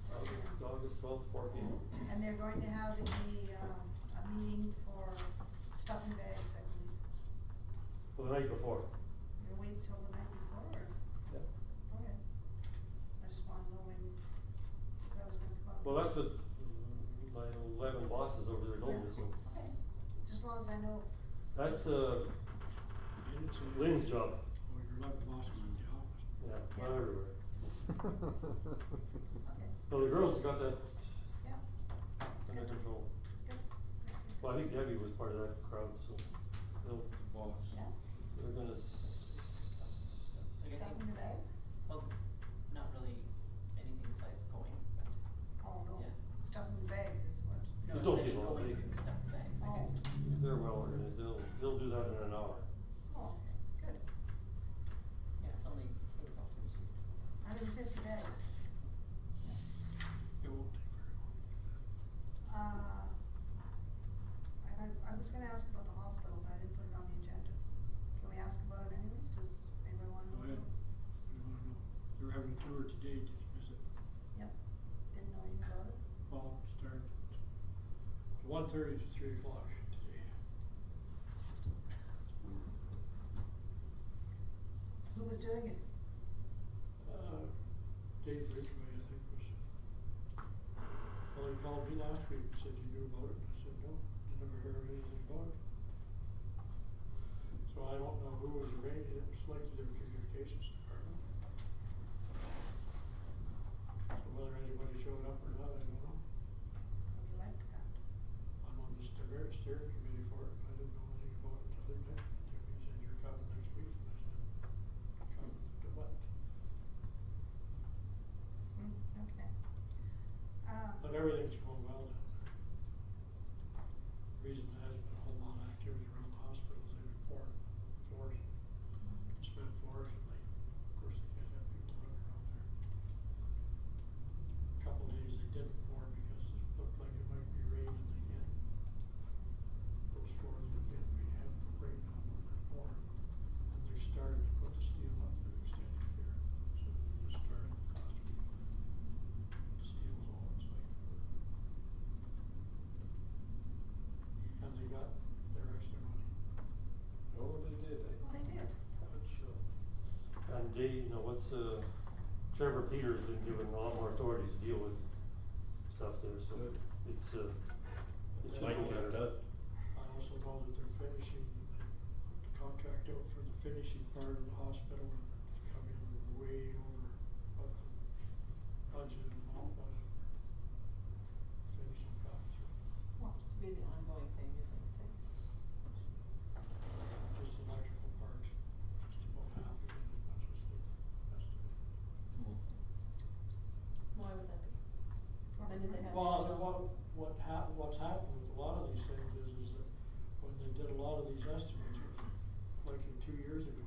4 p.m. August 12th, 4 p.m. And they're going to have a meeting for stuffing bags, I believe. Well, the night before. You're gonna wait till the night before, or? Yeah. Okay. I just wanna know when, cause I was gonna come up. Well, that's what my 11 bosses over there told me, so. Okay, just as long as I know. That's I didn't say. Lynn's job. Oh, your left boss is in the office. Yeah, Yeah. not everywhere. Okay, No, the girls got that yeah, under control. good. Well, I think Debbie was part of that crowd, so Boss. Yeah, they're gonna stuffing the bags? Well, not really anything besides going, but. Oh, no, Yeah. stuffing the bags is what. No, You it's don't like get all going the- to stuff bags, I Oh. guess. they're well organized. They'll do that in an hour. Oh, okay, good. Yeah, it's only for the golfers. 150 bags. It won't take very long. And I was gonna ask about the hospital, but I didn't put it on the agenda. Can we ask about it anyways? Does anybody wanna know? Go ahead. What do you wanna know? They were having a tour today, did you miss it? Yep, didn't know anything about it. Well, it started 1:30 to 3 o'clock today. doing it? Dave Ridgway, I think was, well, he called me last week and said you knew about it, and I said, no, never heard anything about it. So I don't know who was arranging it, it was likely their communications department. So whether anybody showed up or not, I don't know. We liked that. I'm on the steering committee for it, and I didn't know anything about it until they mentioned it to me. He said, you're coming next week, and I said, coming to what? Okay. But everything's going well down there. Reason there hasn't been a whole lot of activity around the hospitals, they've been pouring floors, cement floors, and they, of course, they can't have people running around there. Couple days they didn't pour because it looked like it might be rain and they can't, those floors, they can't be having rain on when they're pouring. And they've started to put the steel up for extended care, so they just started last week. The steel's all in sight for it. And they got their extra money. Oh, they did, Well, they did. Which, And Dave, Trevor Peters been given a lot more authority to deal with stuff there, so Good. it's, it should Like go it's better. done. I also know that they're finishing, they put the contract out for the finishing part of the hospital and it's coming way over what the budget amount was for finishing costs. Seems to be the ongoing thing, isn't it? Just electrical parts, just about half of it as much as they estimated. Why would that be? And did they have? Well, what's happened with a lot of these things is that when they did a lot of these estimates, it was likely 2 years ago.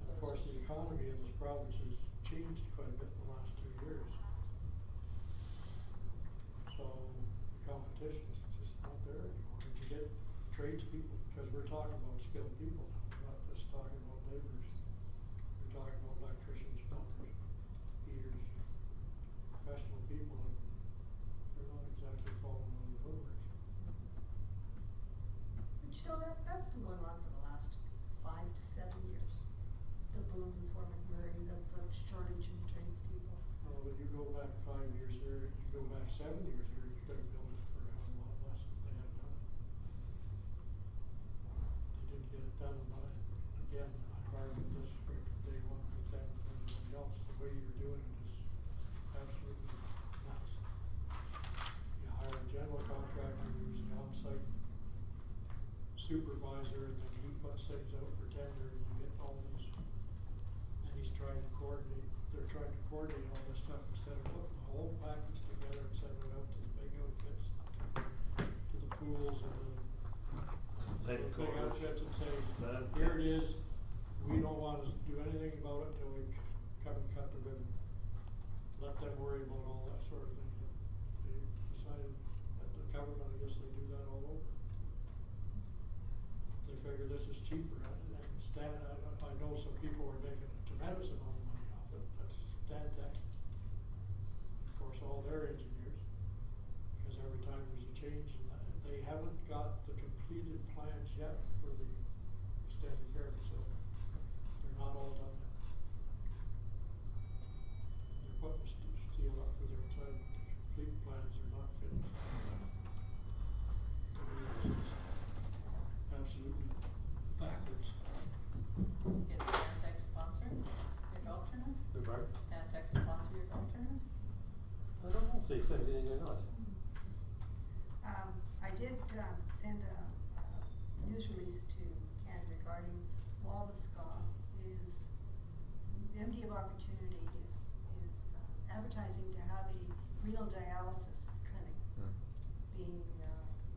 And of course, the economy in this province has changed quite a bit in the last 2 years. So the competition's just not there anymore. And you get tradespeople, because we're talking about skilled people now, we're not just talking about laborers. We're talking about electricians, plumbers, heaters, professional people, and they're not exactly falling on the woodworks. But you know, that's been going on for the last 5 to 7 years. The boom in Fort McMurray, the shortage in tradespeople. Well, but you go back 5 years here, you go back 7 years here, you could have built it for a hell of a lot less if they hadn't done it. They didn't get it done, but again, I've argued this right from day one with them and everybody else, the way you're doing it is absolutely nuts. You hire a general contractor who's an on-site supervisor, and then he puts things out for tender, and you get all these, and he's trying to coordinate, they're trying to coordinate all this stuff instead of putting the whole package together and sending it out to the big outfits, to the pools and the Lead big cores, outfits and say, bad here it pits. is, we don't wanna do anything about it till we come and cut the ribbon. Let them worry about all that sort of thing, but they decided, at the government, I guess they do that all over. They figure this is cheaper, and I know some people are making a tremendous amount of money off it, that's Stantec. Of course, all their engineers, because every time there's a change in that, they haven't got the completed plans yet for the extended care facility. They're not all done yet. They're putting the steel up for their time, but the complete plans are not finished. To me, it's just absolutely backwards. Get Stantec sponsor your golf tournament? The bar? Stantec sponsor your golf tournament? I don't know if they sent anything or not. I did, send a news release to Ken regarding Wabasca is, the MD of Opportunity is advertising to have a renal dialysis clinic being,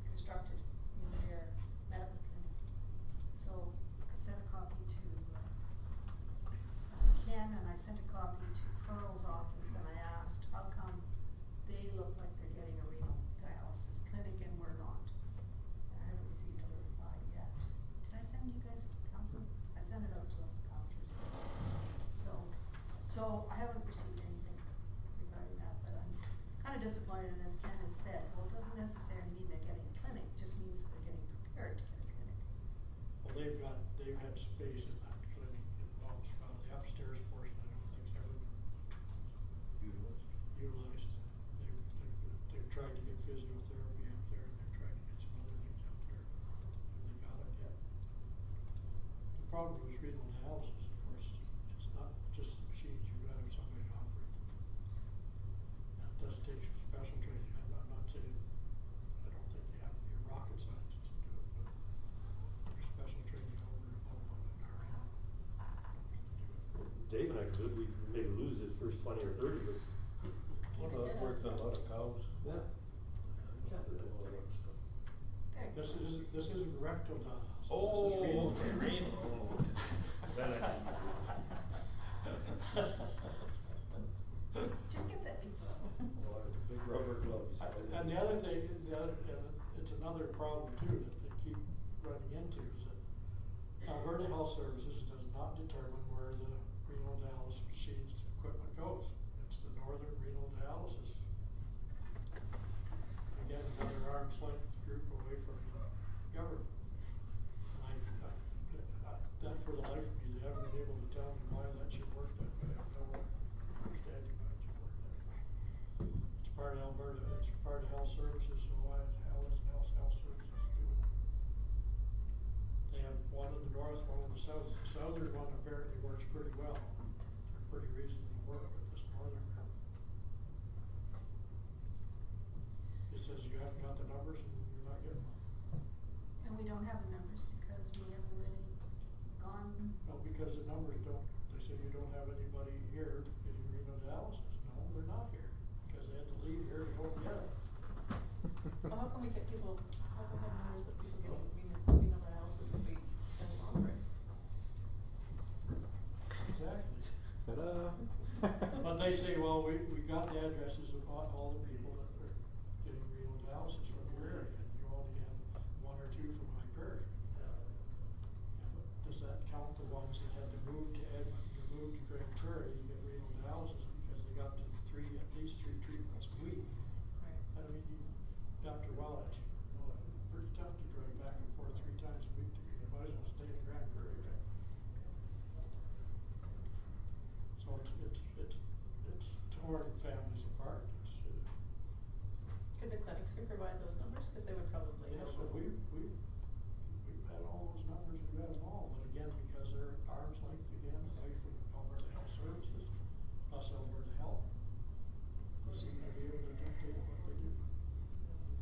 constructed in their medical clinic. So I sent a copy to, Ken, and I sent a copy to Pearl's office, and I asked, how come they look like they're getting a renal dialysis clinic and we're not? And I haven't received a reply yet. Did I send you guys, council? I sent it out to all the councilors. So I haven't received anything regarding that, but I'm kinda disappointed, and as Ken has said, well, it doesn't necessarily mean they're getting a clinic, it just means that they're getting prepared to get a clinic. Well, they've had space in that clinic in problem with renal dialysis, of course, it's not just machines, you've gotta have somebody to operate them. That does take some special training, I'm not saying, I don't think you have to be a rocket scientist to do it, but there's special training over and above what an RN knows to do it. Dave and I could, we maybe lose his first 20 or 30, but Well, I've worked on a lot of cows. yeah. Can't do all that stuff. Very This good. isn't rectal dialysis, Oh, this is renal. okay, renal, oh, okay. Then I can. Just get that big glove. Oh, big rubber gloves. And the other thing, it's another problem too that they keep running into is that Alberta Health Services does not determine where the renal dialysis machines equipment goes. It's the Northern Renal Dialysis. Again, another arm's length group away from the government. And that for the life of me, they haven't been able to tell me why that should work that way. I have no understanding why it should work that way. It's part of Alberta, it's part of health services, so why the hell isn't health services doing it? They have one in the north, one in the south. The southern one apparently works pretty well. They're pretty reasonable to work with, this northern group. It says you haven't got the numbers and you're not getting them. And we don't have the numbers because we haven't really gone, No, because the numbers don't, they say you don't have anybody here getting renal dialysis. No, they're not here, because they had to leave here to go and get it. Well, how can we get people, how can we have numbers of people getting renal dialysis if we don't offer it? Exactly. Ta-da. But they say, well, we got the addresses of all the people that are getting renal dialysis from your area, and you only have one or two from High Prairie. Yeah, but does that count the ones that had to move to Edmonton, or move to Grand Prairie to get renal dialysis because they got to at least three treatments a week? Right. I mean, Dr. Wallet, pretty tough to drive back and forth 3 times a week to you might as well stay in Grand Prairie, right? So it's torn families apart. Could the clinics provide those numbers, cause they would probably Yes, help. so we've had all those numbers, we've had them all, but again, because they're at arm's length again, away from Alberta Health Services, plus Alberta Health. They seem to be able to dictate what they do.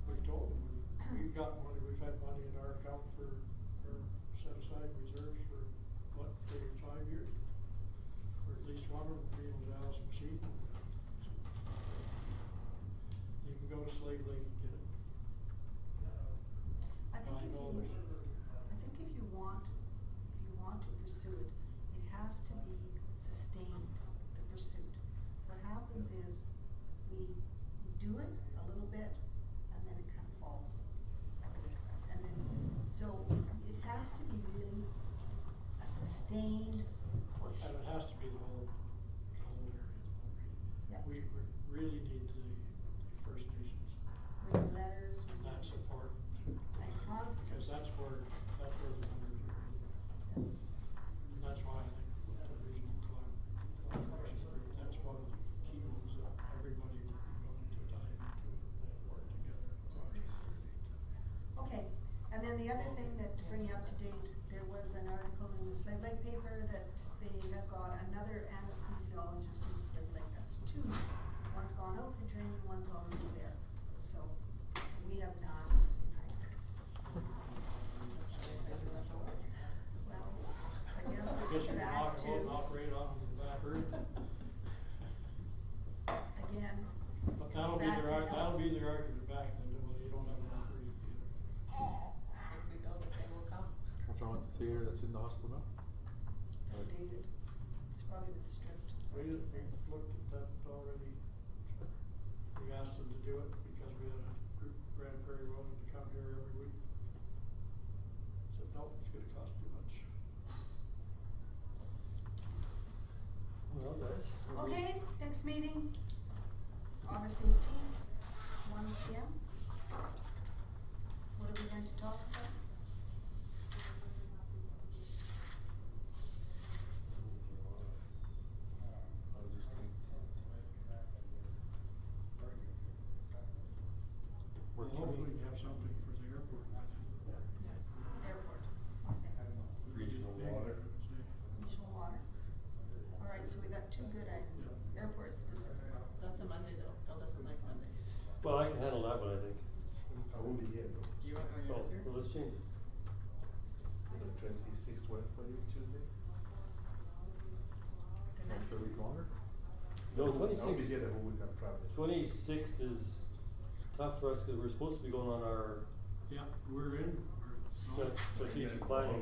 We've told them, we've got money, we've had money in our account for, or set aside reserves for, 5 years? For at least one of the renal dialysis machine. You can go to Slave Lake and get it. I think if $5. if you want to pursue it, it has to be sustained, the pursuit. What happens is, we do it a little bit, and then it kind of falls out of this, and then, so it has to be really a sustained push. And it has to be the whole area. Yeah. We really need the First Nations Read letters, and that support, and constant. because that's where the numbers are. And that's why I think with the regional collaboration group, that's one of the key ones that everybody would be willing to dive into and work together. Okay, and then the other thing that, to bring you up to date, there was an article in the Slave Lake paper that they have got another anesthesiologist in Slave Lake, that's 2. One's gone out for training, one's already there, so we have not hired. Well, I guess I guess it's you can back walk and to, operate on the back room. again, But that'll be back their, to health. that'll be their argument back then, well, you don't have enough room either. If we build it, they will come. What's wrong with the theater that's in the hospital now? it's outdated, it's probably been stripped, it's hard We to say. looked at that already. We asked them to do it because we had a group, Grand Prairie willing to come here every week. Said, nope, it's gonna cost too much. Well, guys. Okay, next meeting, August 18th, 1 p.m. What are we going to talk about? Well, hopefully we have something for the airport by then. Airport, okay. Regional Big, water. 26th work for you, Tuesday? Extra week longer? No, I'll be 26th. here the whole week, I'm traveling. 26th is tough for us, cause we're supposed to be going on our Yeah, we're in, we're, strategic planning.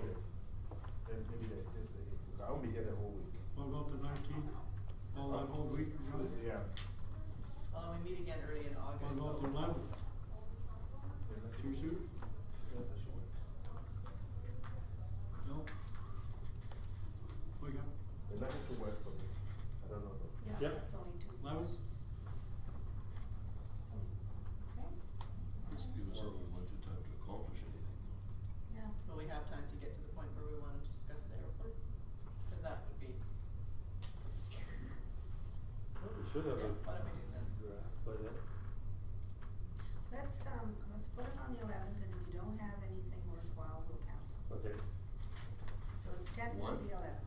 Then maybe the Thursday, I won't be here the whole week. what about the 19th? All that whole week, we're gone? Yeah. Well, we meet again early in What August, about so. the 11th? Yeah, that Too should- soon? Yeah, that should work. No? We got The 11th to work for me. I don't know though. Yeah, Yep. that's only 2 weeks. 11th? So, okay, Just give us a little budget time to accomplish anything. yeah. Will we have time to get to the point where we wanna discuss the airport? Cause that would be, Well, we should have yeah, a why don't we do that? draft by then. Let's put it on the 11th, and if you don't have anything worthwhile, we'll cancel. Okay. So it's tentative One? the 11th.